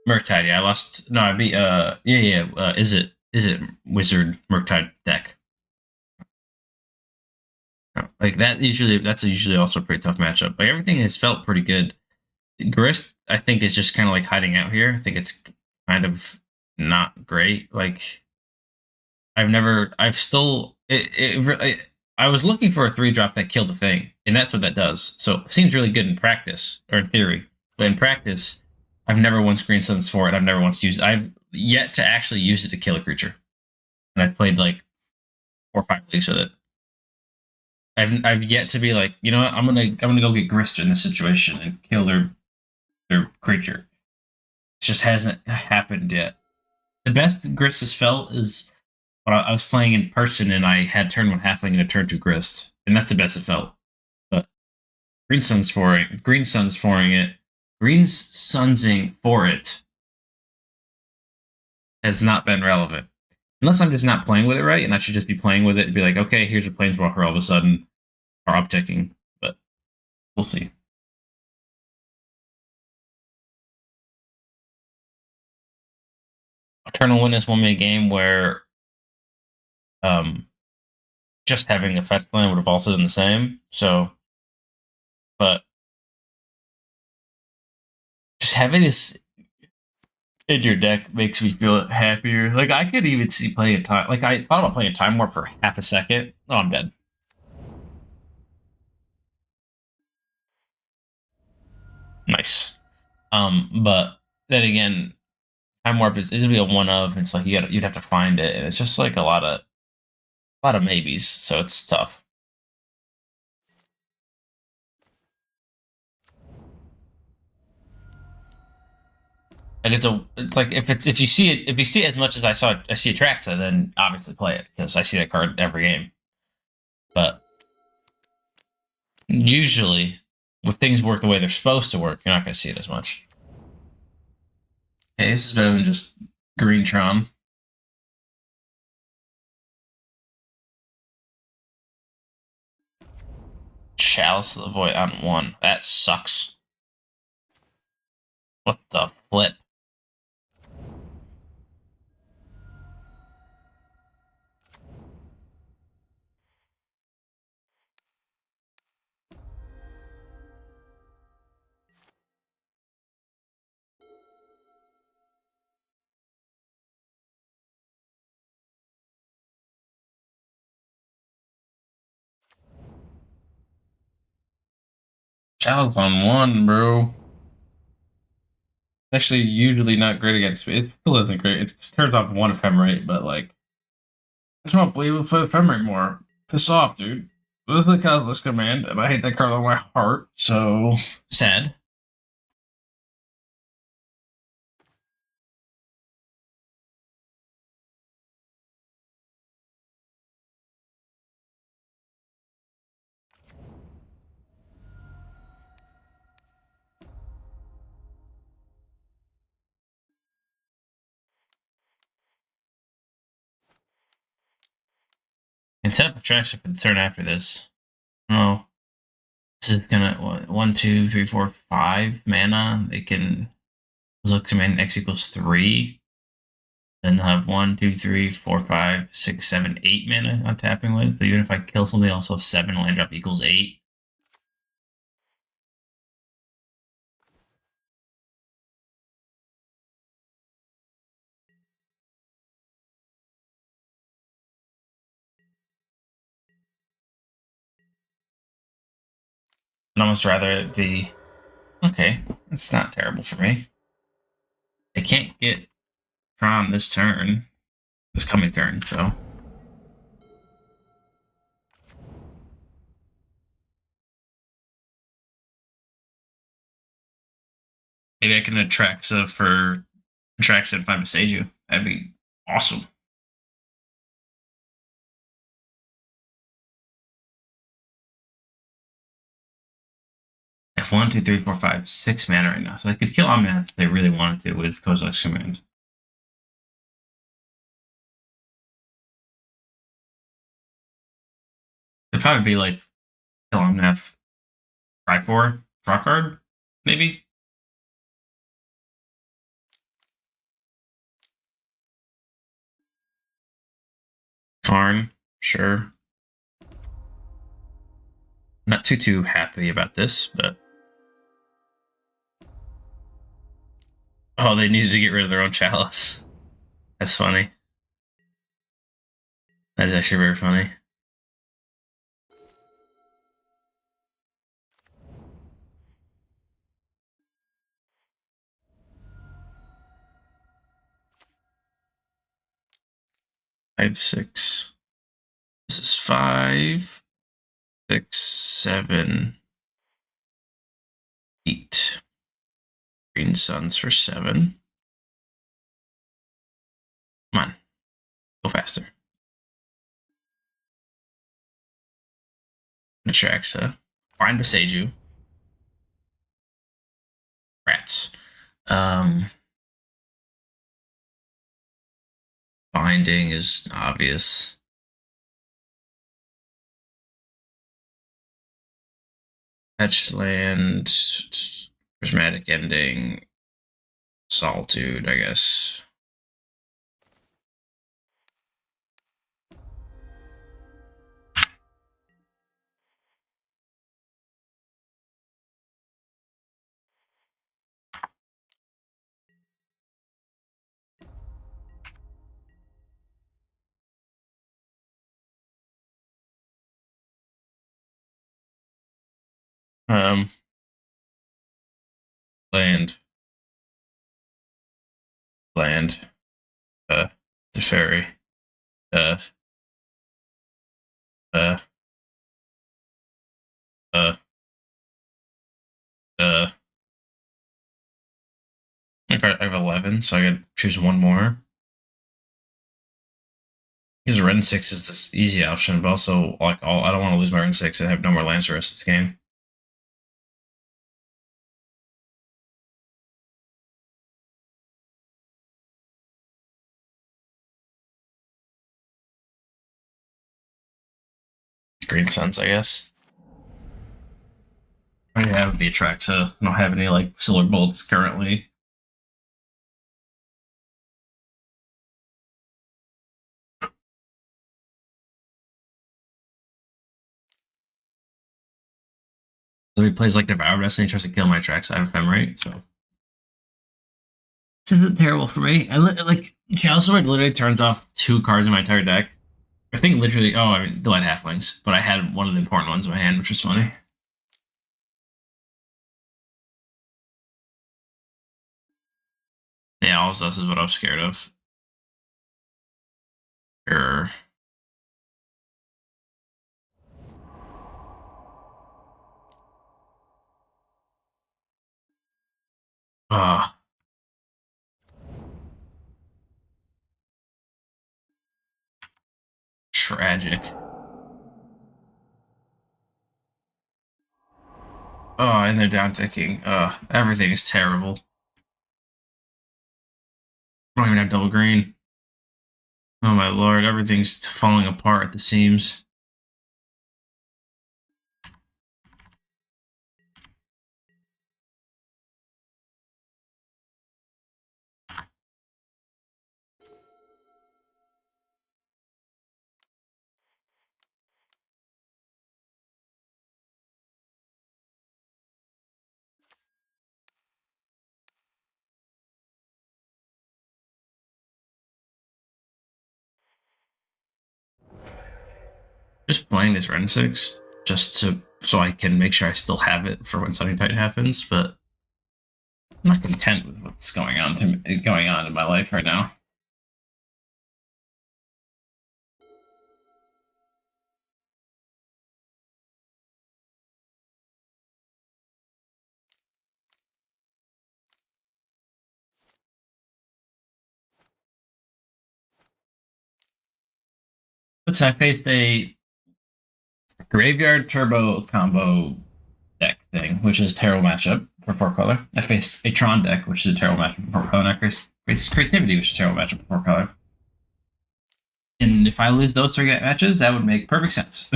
Murktide, yeah, I lost. No, I beat. Is it Wizard Murktide deck? Like that that's usually also a pretty tough matchup. Like everything has felt pretty good. Grist, I think, is just kind of like hiding out here. I think it's kind of not great. Like I was looking for a 3-drop that killed the thing, and that's what that does. So it seems really good in practice, or in theory. But in practice, I've never once green suns for it. I've yet to actually use it to kill a creature. And I've played like 4 or 5 leagues with it. I've yet to be like, you know what, I'm gonna go get Grist in this situation and kill their creature. It just hasn't happened yet. The best Grist has felt is when I was playing in person and I had turn 1 Halfling and a turn 2 Grist, and that's the best it felt. But Green Suns for it, Green Sunsing for it has not been relevant. Unless I'm just not playing with it right, and I should just be playing with it and be like, okay, here's a Planeswalker all of a sudden, or upticking. But we'll see. Eternal Witness won me a game where just having a fetch plan would have also done the same. So, but just having this in your deck makes me feel happier. Like I could even see playing time. Like I thought about playing Time Warp for half a second. Oh, I'm dead. Nice. But then again, Time Warp is gonna be a one of. It's like you'd have to find it, and it's just like a lot of maybes. So it's tough. Like it's like if you see it as much as I see Atraxa, then obviously play it because I see that card every game. But usually, when things work the way they're supposed to work, you're not going to see it as much. Okay, this is better than just Greentron. Chalice of the Void on 1. That sucks. What the flip? Chalice on 1, bro. Actually, usually not great against me. It still isn't great. It turns off 1 Ephemerate, but like, I just want to play with Ephemerate more. Piss off, dude. This is the Cosmos command, and I hate that card on my heart, so sad. And set up Atraxa for the turn after this. Oh, this is gonna what, 1, 2, 3, 4, 5 mana. They can look to mana X equals 3. Then they'll have 1, 2, 3, 4, 5, 6, 7, 8 mana I'm tapping with. But even if I kill something, also 7 land drop equals 8. I'd almost rather it be okay. It's not terrible for me. I can't get Tron this turn, this coming turn, so. Maybe I can Atraxa for Atraxa and find Boseiju. That'd be awesome. I have 1, 2, 3, 4, 5, 6 mana right now, so I could kill Omnath if they really wanted to with Kozilek's command. It'd probably be like kill Omnath, try for draw card, maybe. Karn, sure. Not too happy about this, but oh, they needed to get rid of their own chalice. That's funny. That is actually very funny. Five, 6. This is 5, 6, 7, 8. Green Suns for 7. Come on. Go faster. Atraxa. Find Boseiju. Rats. Binding is obvious. Fetch land. Prismatic Ending. Solitude, I guess. Land. Land. Teferi. Uh, uh, uh, uh. I have 11, so I could choose one more. Because Wrenn and Six is this easy option, but also like I don't want to lose my Wrenn and Six and have no more lands for the rest of this game. Green Suns, I guess. I have the Atraxa. I don't have any like Solar Bolts currently. So he plays like Devour Destiny, tries to kill my Atraxa. I have Ephemerate, so this isn't terrible for me. I like Chalice Sword literally turns off 2 cards in my entire deck. I think literally. Oh, I mean, Delighted Halflings, but I had one of the important ones in my hand, which was funny. Yeah, all this is what I was scared of. Sure. Ah. Tragic. Oh, and they're down ticking. Everything is terrible. I don't even have double green. Oh my lord, everything's falling apart at the seams. Just playing this Wrenn and Six just so I can make sure I still have it for when something tight happens, but I'm not content with what's going on in my life right now. Let's say I faced a graveyard turbo combo deck thing, which is a terrible matchup for 4-color. I faced a Tron deck, which is a terrible matchup for 4-color. I faced creativity, which is a terrible matchup for 4-color. And if I lose those three matches, that would make perfect sense.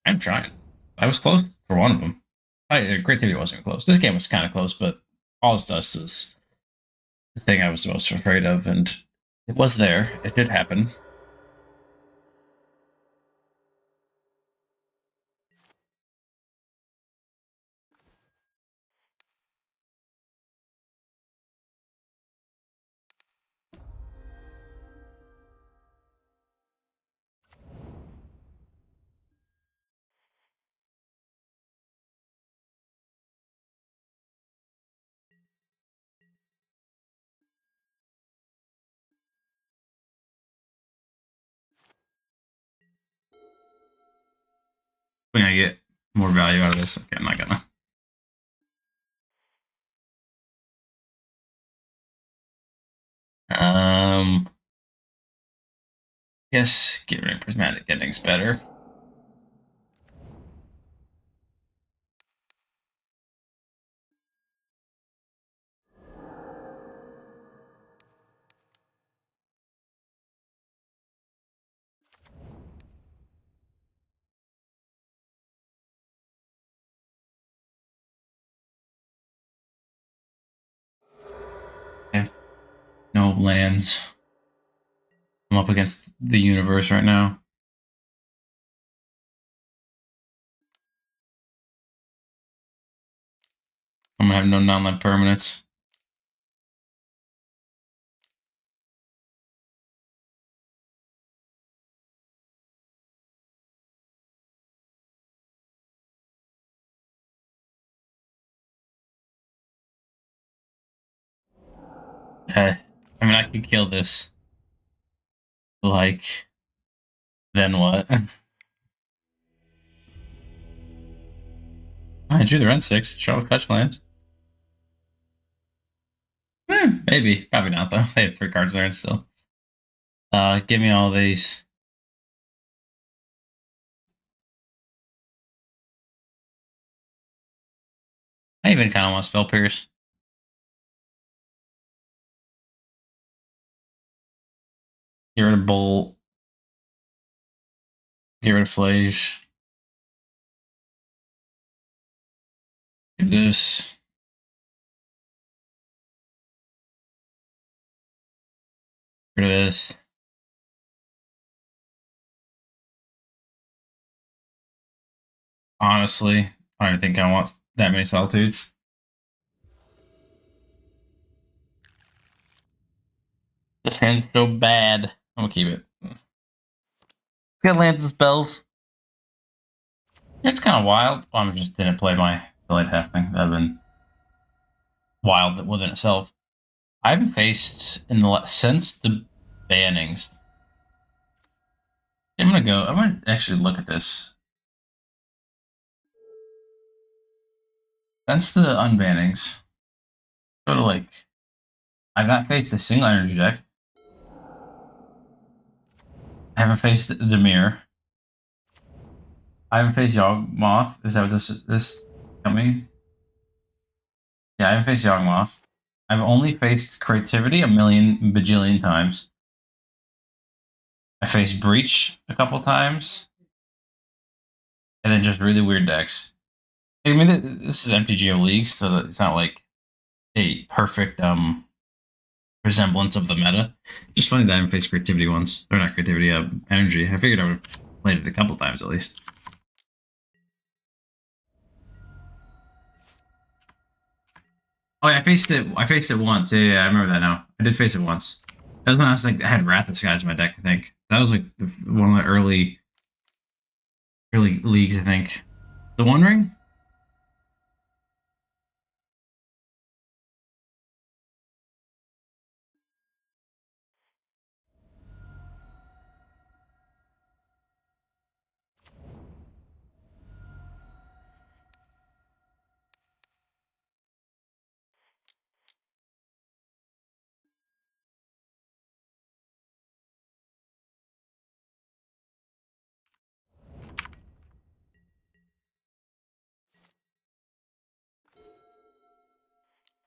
I'm trying. I was close for one of them. Creativity wasn't close. This game was kind of close, but all this dust is the thing I was most afraid of, and it was there. It did happen. When I get more value out of this, okay, I'm not gonna. Guess get rid of Prismatic Ending's better. I have no lands. I'm up against the universe right now. I'm gonna have no non-land permanents. I mean, I could kill this. Like, then what? I drew the Wrenn 6. Show fetch land. Maybe. Probably not, though. They have 3 cards there and still. Give me all these. I even kind of want to spell Pierce. Get rid of Bolt. Get rid of Phlage. Do this. Get rid of this. Honestly, I don't think I want that many Solitudes. This hand's so bad. I'm gonna keep it. It's got lands and spells. It's kind of wild. I just didn't play my Delighted Halfling. That'd been wild within itself. I haven't faced since the bannings. I'm gonna actually look at this. Since the unbannings, go to like, I've not faced a single energy deck. I haven't faced Demir. I haven't faced Yawgmoth. Is that what this coming? Yeah, I haven't faced Yawgmoth. I've only faced creativity a million bajillion times. I faced breach a couple times, and then just really weird decks. I mean, this is MTGO leagues, so it's not like a perfect resemblance of the meta. Just funny that I haven't faced creativity once, or not creativity, energy. I figured I would have played it a couple times at least. Oh yeah, I faced it. I faced it once. Yeah, I remember that now. I did face it once. That was when I was like, I had Wrath of Skies in my deck. I think that was like one of the early leagues. I think the One Ring.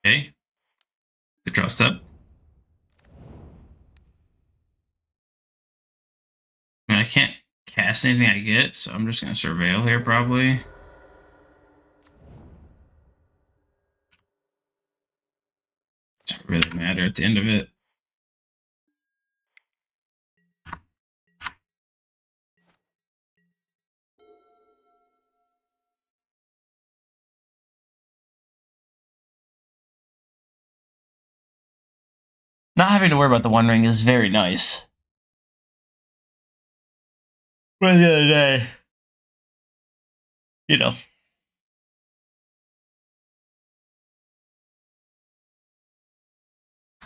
Okay, good draw step. I mean, I can't cast anything I get, so I'm just gonna surveil here probably. Doesn't really matter at the end of it. Not having to worry about the One Ring is very nice. But the other day, you know,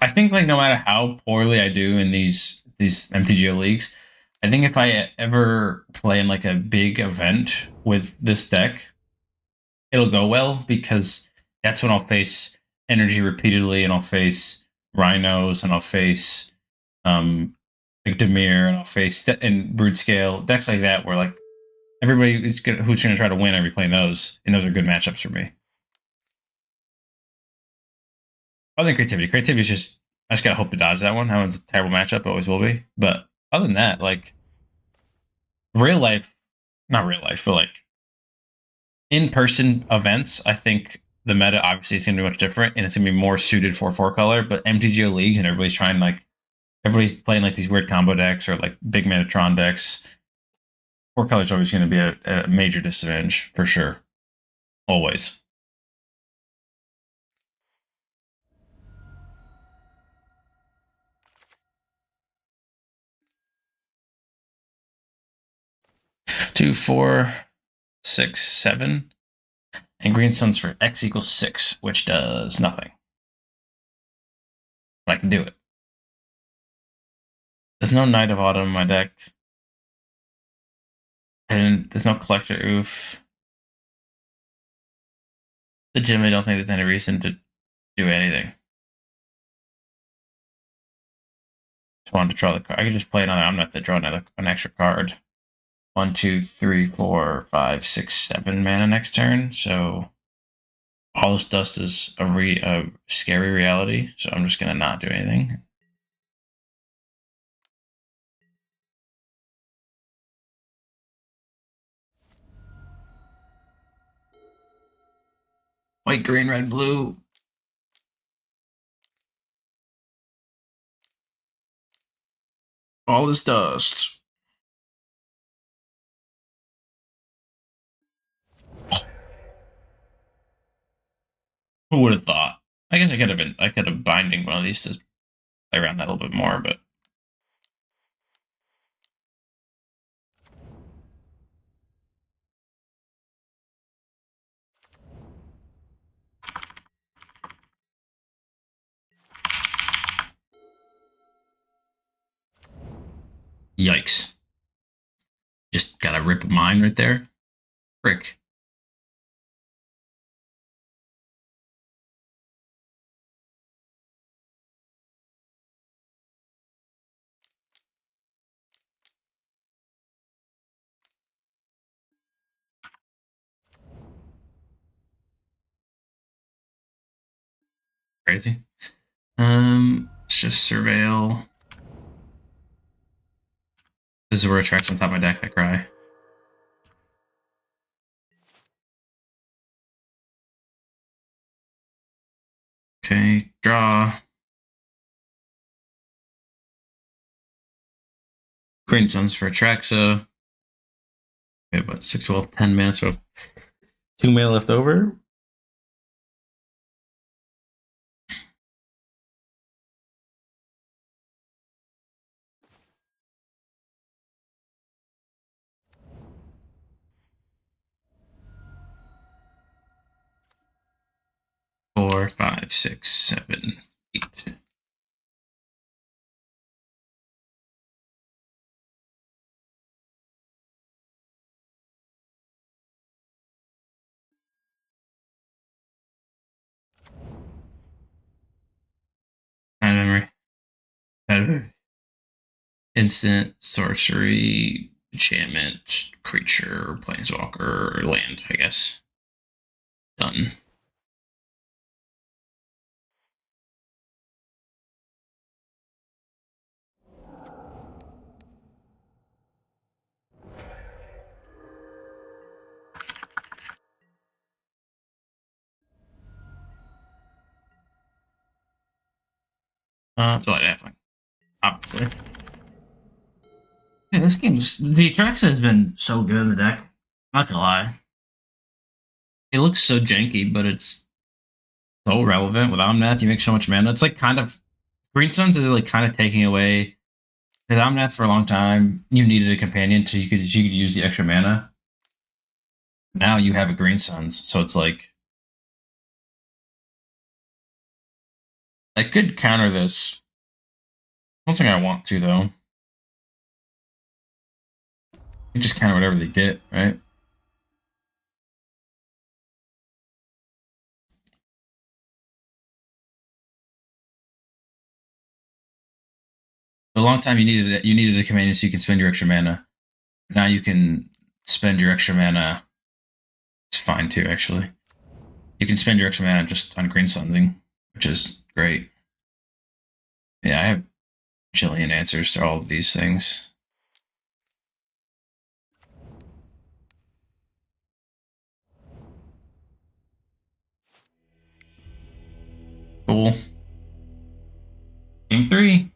I think like no matter how poorly I do in these MTGO leagues, I think if I ever play in like a big event with this deck, it'll go well because that's when I'll face energy repeatedly, and I'll face rhinos, and I'll face like Demir, and I'll face and Brood Scale decks like that where like everybody is who's going to try to win. I'll be playing those, and those are good matchups for me. Other than creativity, creativity is just I just gotta hope to dodge that one. That one's a terrible matchup, always will be. But other than that, like real life, not real life, but like in-person events, I think the meta obviously is going to be much different, and it's going to be more suited for four color. But MTGO leagues and everybody's trying like everybody's playing like these weird combo decks or like big Metatron decks. Four color is always going to be a major disadvantage for sure, always. Two, four, six, seven, and green suns for X equals 6, which does nothing. But I can do it. There's no Knight of Autumn in my deck. And there's no Collector Oof. Legitimately don't think there's any reason to do anything. Just wanted to draw the card. I could just play another Omnath That Tried, an extra card. 1, 2, 3, 4, 5, 6, 7 mana next turn. So all this dust is a scary reality. So I'm just gonna not do anything. White, green, red, blue. All this dust. Who would have thought? I guess I could have binding one of these to play around that a little bit more, but yikes. Just gotta rip a mine right there. Frick. Crazy. Let's just surveil. This is where Atraxa on top of my deck. I cry. Okay, draw. Green Suns for Atraxa. We have what, 6, 12, 10 mana, so 2 mana left over. Four, 5, 6, 7, 8. Memory. Instant, sorcery, enchantment, creature, planeswalker, land, I guess. Done. Delighted Halfling, obviously. Yeah, this game's the Atraxa has been so good in the deck. Not gonna lie. It looks so janky, but it's so relevant with Omnath. You make so much mana. It's like kind of Green Suns is like kind of taking away. With Omnath for a long time, you needed a companion so you could use the extra mana. Now you have a Green Suns, so it's like I could counter this. I don't think I want to though. You just counter whatever they get, right? For a long time you needed a companion so you can spend your extra mana. Now you can spend your extra mana. It's fine too, actually. You can spend your extra mana just on Green Sunsing, which is great. Yeah, I have a jillion answers to all of these things. Cool. Game 3.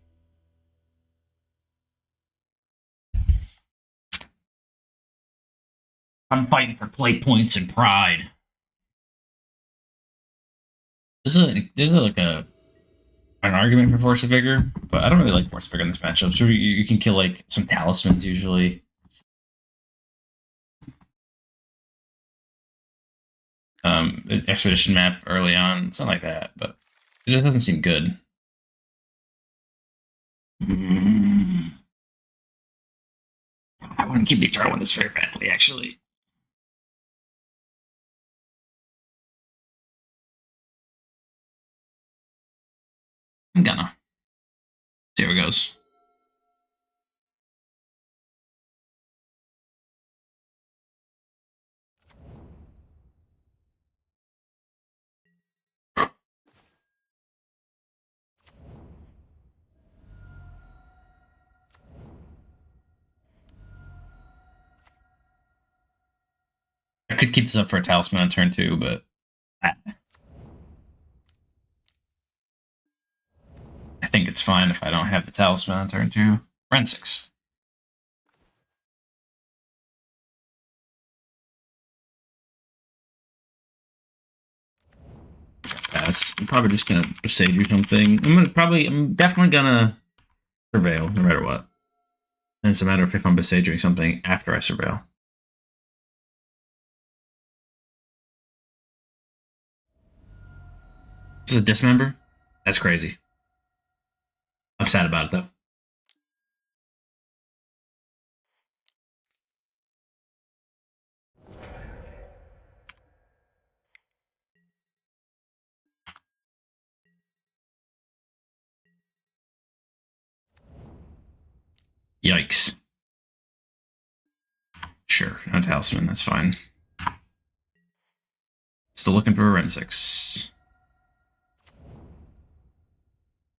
I'm fighting for play points and pride. There's like an argument for Force of Vigor, but I don't really like Force of Vigor in this matchup. So you can kill like some talismans usually. Expedition map early on, something like that, but it just doesn't seem good. I want to keep the one this very badly, actually. I'm gonna see how it goes. I could keep this up for a talisman on turn 2, but I think it's fine if I don't have the talisman on turn 2. Wrenn and Six. Pass. I'm probably just gonna Boseiju something. I'm definitely gonna surveil no matter what. And it's a matter of if I'm Boseijuing something after I surveil. This is a dismember? That's crazy. I'm sad about it though. Yikes. Sure, no talisman, that's fine. Still looking for a Wrenn and Six.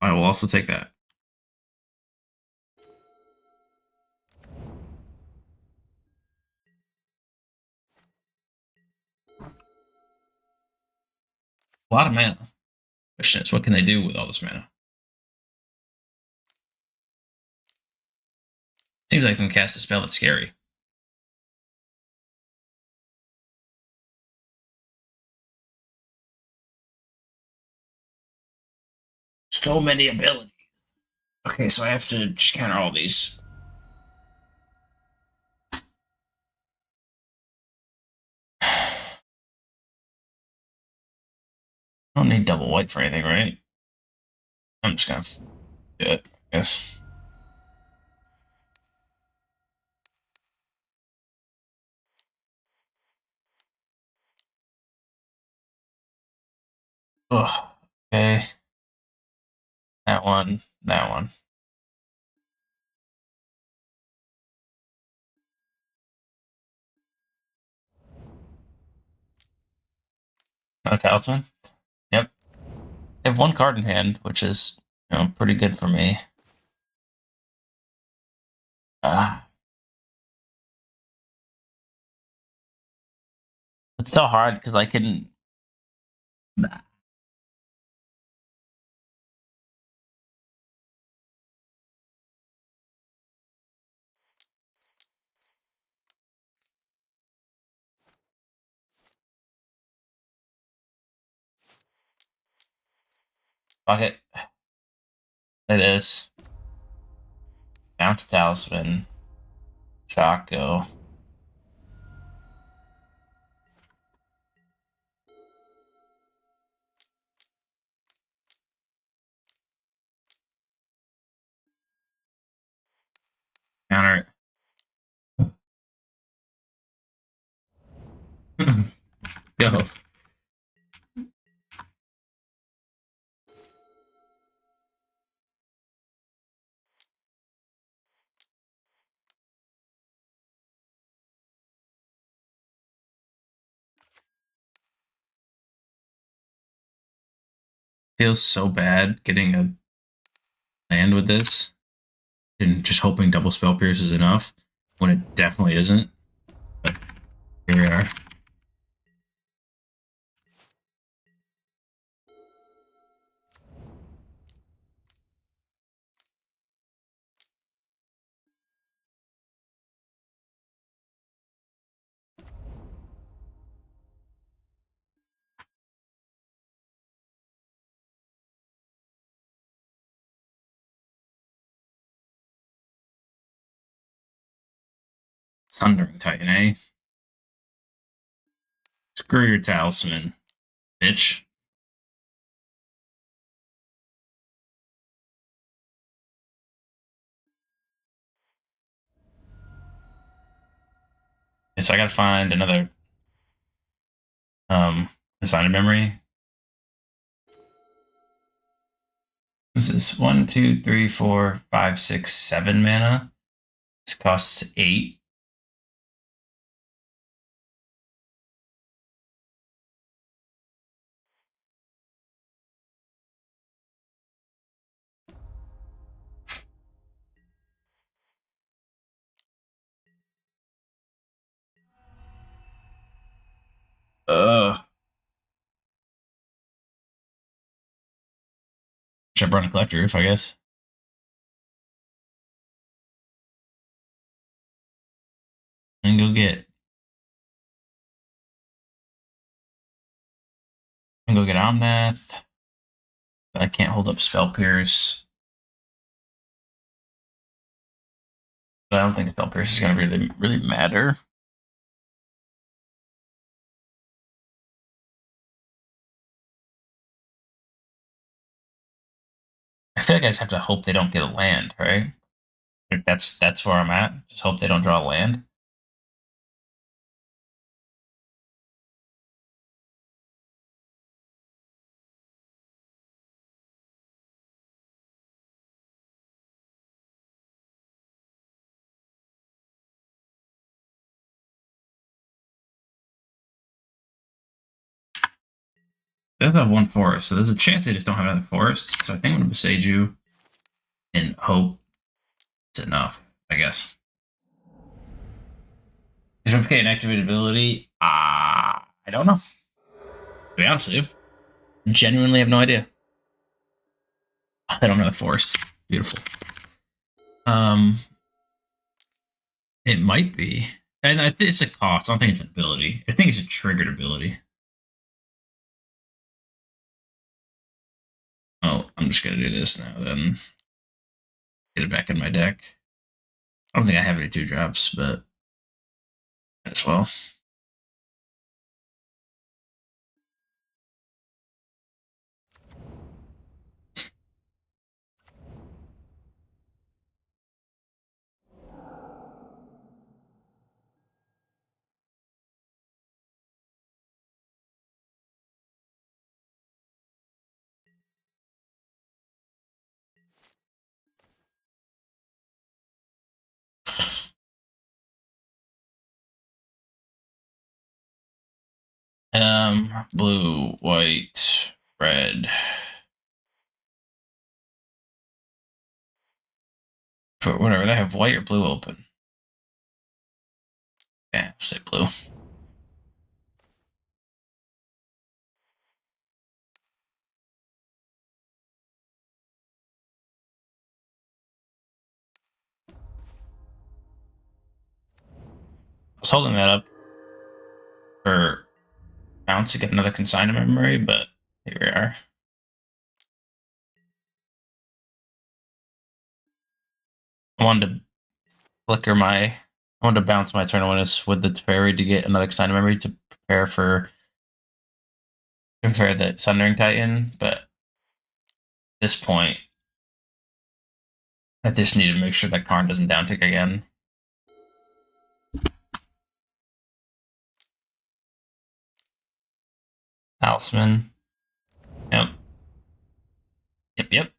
I will also take that. A lot of mana. Question is, what can they do with all this mana? Seems like they can cast a spell that's scary. So many abilities. Okay, so I have to just counter all these. I don't need double white for anything, right? I'm just gonna do it, I guess. Ugh. Okay. That one. That one. No talisman? Yep. They have one card in hand, which is, pretty good for me. It's so hard because I can. Fuck it. It is. Bounce talisman. Shock go. Counter it. Go. Feels so bad getting a land with this and just hoping double spell pierce is enough when it definitely isn't. But here we are. Sundering Titan, eh? Screw your talisman, bitch. So I gotta find another designer memory. This is 1, 2, 3, 4, 5, 6, 7 mana. This costs 8. Should burn a collector roof, I guess. And go get. And go get Omnath. I can't hold up Spell Pierce. But I don't think Spell Pierce is gonna really matter. I feel like I just have to hope they don't get a land, right? Like that's where I'm at. Just hope they don't draw a land. They doesn't have one forest, so there's a chance they just don't have another forest. So I think I'm going to Boseiju and hope it's enough, I guess. Is replicate an activated ability? I don't know. To be honest with you, genuinely have no idea. They don't have a forest. Beautiful. It might be, and I think it's a cost. I don't think it's an ability. I think it's a triggered ability. Oh, I'm just gonna do this now. Then get it back in my deck. I don't think I have any 2-drops, but as well. Blue, white, red. But whatever, they have white or blue open. Yeah, say blue. I was holding that up for bounce to get another consignment memory, but here we are. I wanted to bounce my turn winners with the Teferi to get another consignment memory to prepare for the Sundering Titan, but at this point, I just need to make sure that Karn doesn't downtick again. Talisman. Yep. Yep.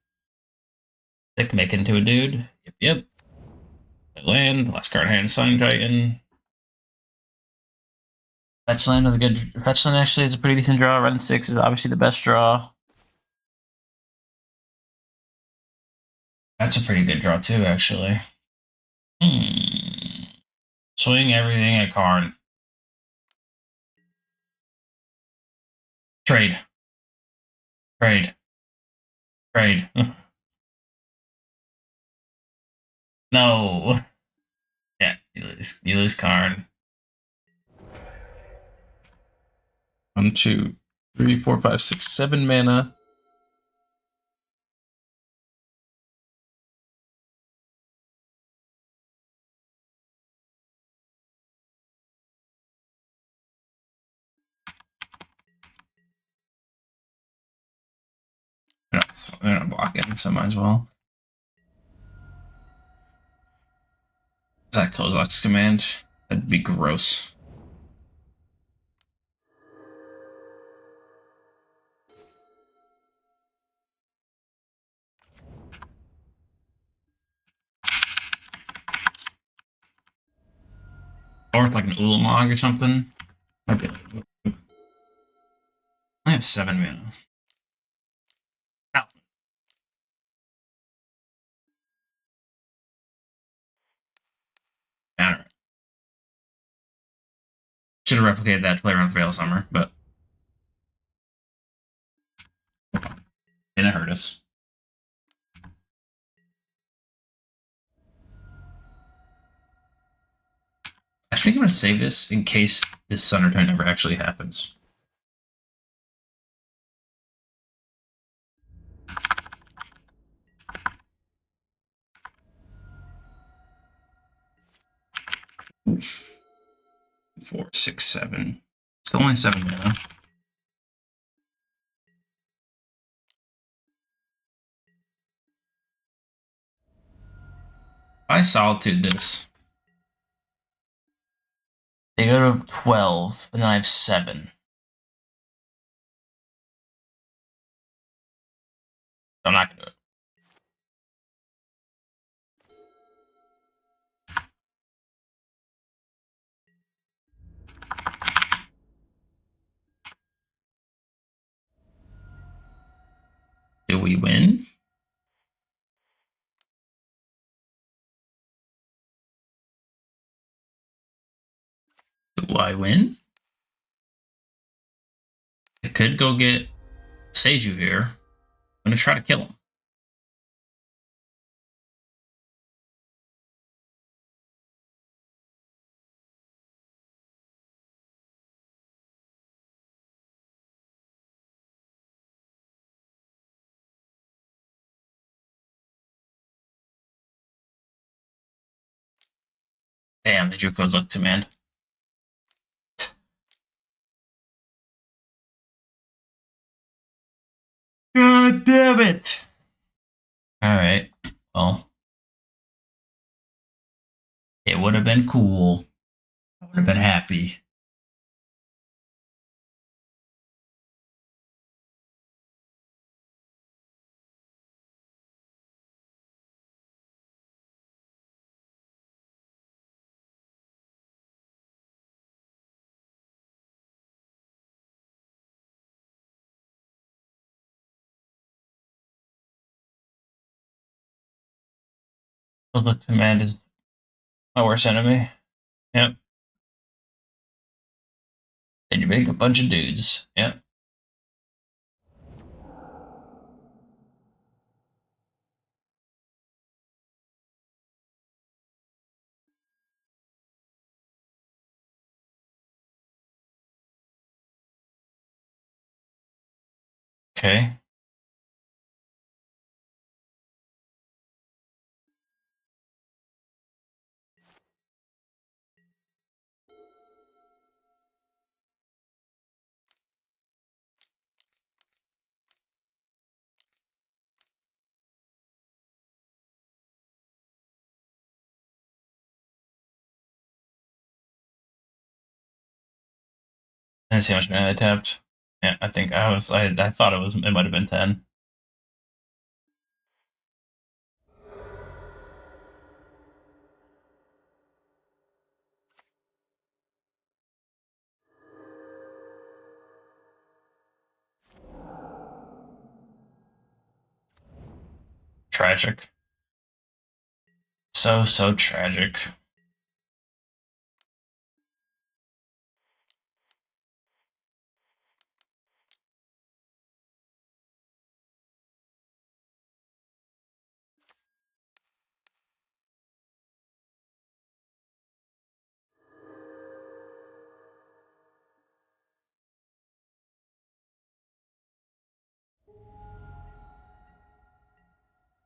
They can make into a dude. Yep. Land. Last card hand, Sundering Titan. Fetch land is a good. Fetch land actually is a pretty decent draw. Wrenn and Six is obviously the best draw. That's a pretty good draw too, actually. Swing everything at Karn. Trade. No. Yeah, you lose Karn. 1, 2, 3, 4, 5, 6, 7 mana. They're not blocking, so might as well. Is that Kozak's command? That'd be gross. Or like an Ulamog or something. Okay. I have 7 mana. Matter. Should have replicated that to play around Veil Summer, but didn't hurt us. I think I'm gonna save this in case this Sun Return never actually happens. Oof. 4, 6, 7. Still only 7 mana. I Solitude this. They go to 12, and then I have 7. So I'm not gonna do it. we win? Do I win? I could go get Boseiju here. I'm gonna try to kill him. Damn, the Juko's look to man. God damn it! Alright, well. It would have been cool. I would have been happy. The command is my worst enemy. Yep. And you make a bunch of dudes. Yep. Okay. I didn't see how much mana I tapped. Yeah, I think I thought it might have been 10. Tragic. So tragic.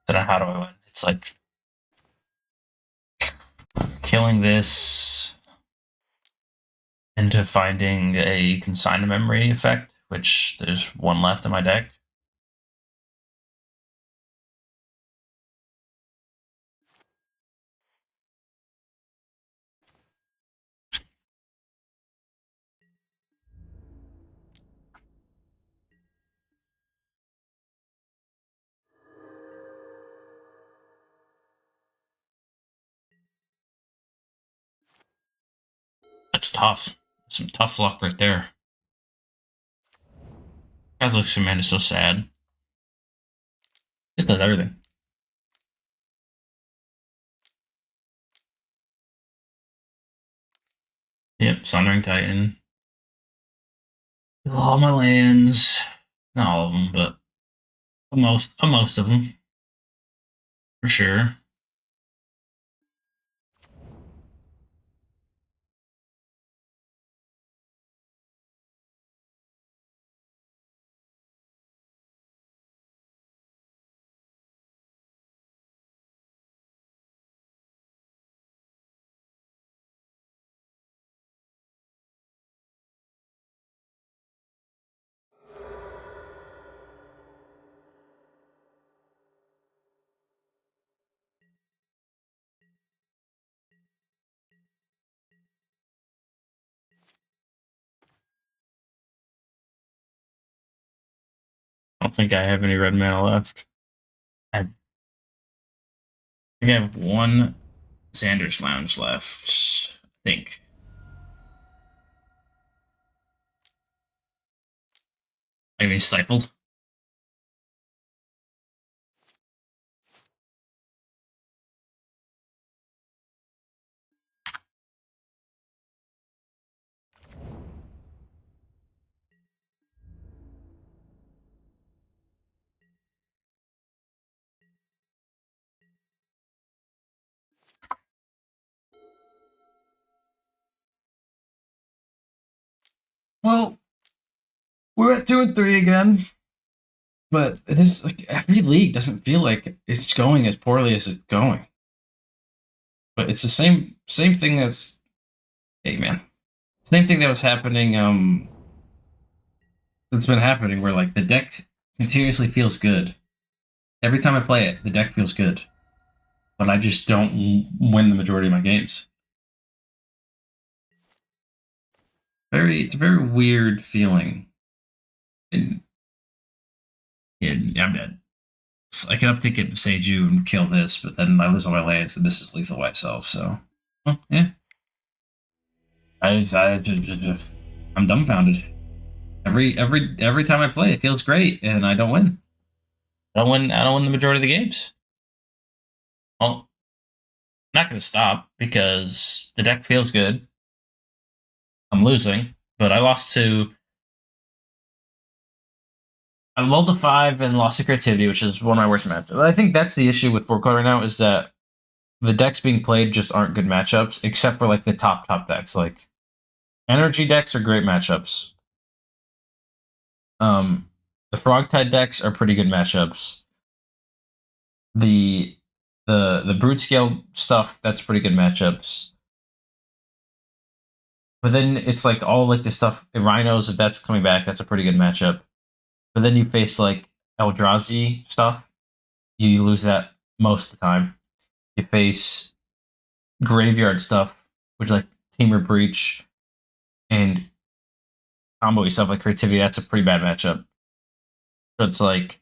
So now how do I win? It's like killing this into finding a consign memory effect, which there's one left in my deck. That's tough. Some tough luck right there. Guys, looks man is so sad. Just does everything. Yep, Sundering Titan. All my lands. Not all of them, but most of them. For sure. I don't think I have any red mana left. I think I have one Xander's Lounge left. I think. I mean, stifled. Well, we're at 2-3 again. But this, like, every league doesn't feel like it's going as poorly as it's going. But it's the same thing that's, hey man, same thing that was happening. That's been happening where like the deck continuously feels good. Every time I play it, the deck feels good, but I just don't win the majority of my games. It's a very weird feeling. And yeah, I'm dead. I can uptick it Boseiju and kill this, but then I lose all my lands, and this is lethal by itself. So, well, yeah, I'm dumbfounded. Every time I play, it feels great, and I don't win. I don't win the majority of the games. Well, I'm not going to stop because the deck feels good. I'm losing, but I lost to. I rolled a 5 and lost to creativity, which is one of my worst matchups. I think that's the issue with 4-color right now is that the decks being played just aren't good matchups, except for like the top decks. Like energy decks are great matchups. The Frogtide decks are pretty good matchups. The brute scale stuff, that's pretty good matchups. But then it's like all like the stuff, Rhinos, if that's coming back, that's a pretty good matchup. But then you face like Eldrazi stuff, you lose that most of the time. You face graveyard stuff, which like Tamer Breach and combo stuff like creativity, that's a pretty bad matchup. So it's like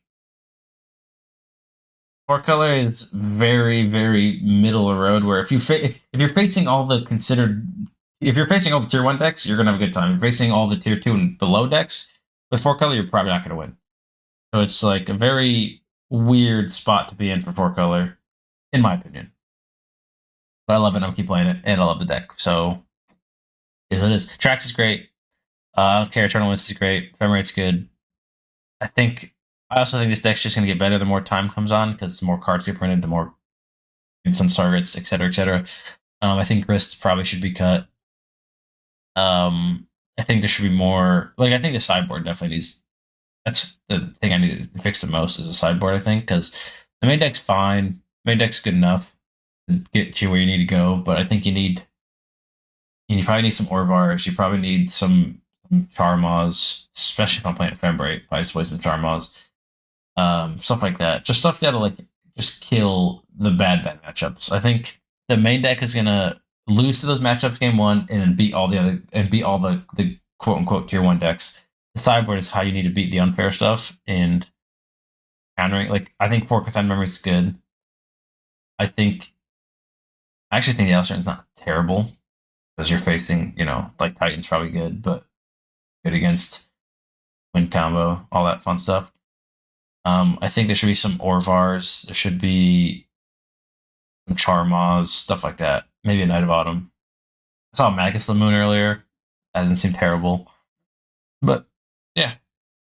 4-color is very, very middle of the road. Where if you're facing all the if you're facing all the tier 1 decks, you're gonna have a good time. If you're facing all the tier 2 and below decks with 4-color, you're probably not gonna win. So it's like a very weird spot to be in for 4-color, in my opinion. But I love it. I'm keep playing it, and I love the deck. So it is. Trax is great. I don't care. Eternal Winds is great. Ephemerate's good. I also think this deck's just going to get better the more time comes on because the more cards get printed, the more instant targets, etc., etc. I think Grist probably should be cut. I think there should be more. Like, I think the sideboard definitely needs. That's the thing I need to fix the most is the sideboard. I think because the main deck's fine. Main deck's good enough to get you where you need to go, but I think you probably need some Orvars. You probably need some Charmaws, especially if I'm playing Ephemerate. Probably just play some Charmaws. Stuff like that. Just stuff that'll like just kill the bad matchups. I think the main deck is gonna lose to those matchups game 1 and then beat all the quote unquote tier 1 decks. The sideboard is how you need to beat the unfair stuff and countering. Like I think 4 Consigned Memory is good. I actually think the Alstern's not terrible because you're facing, like Titan's probably good, but good against Wind combo, all that fun stuff. I think there should be some Orvars. There should be some Charmaws, stuff like that. Maybe a Knight of Autumn. I saw Magus the Moon earlier. That doesn't seem terrible. But yeah,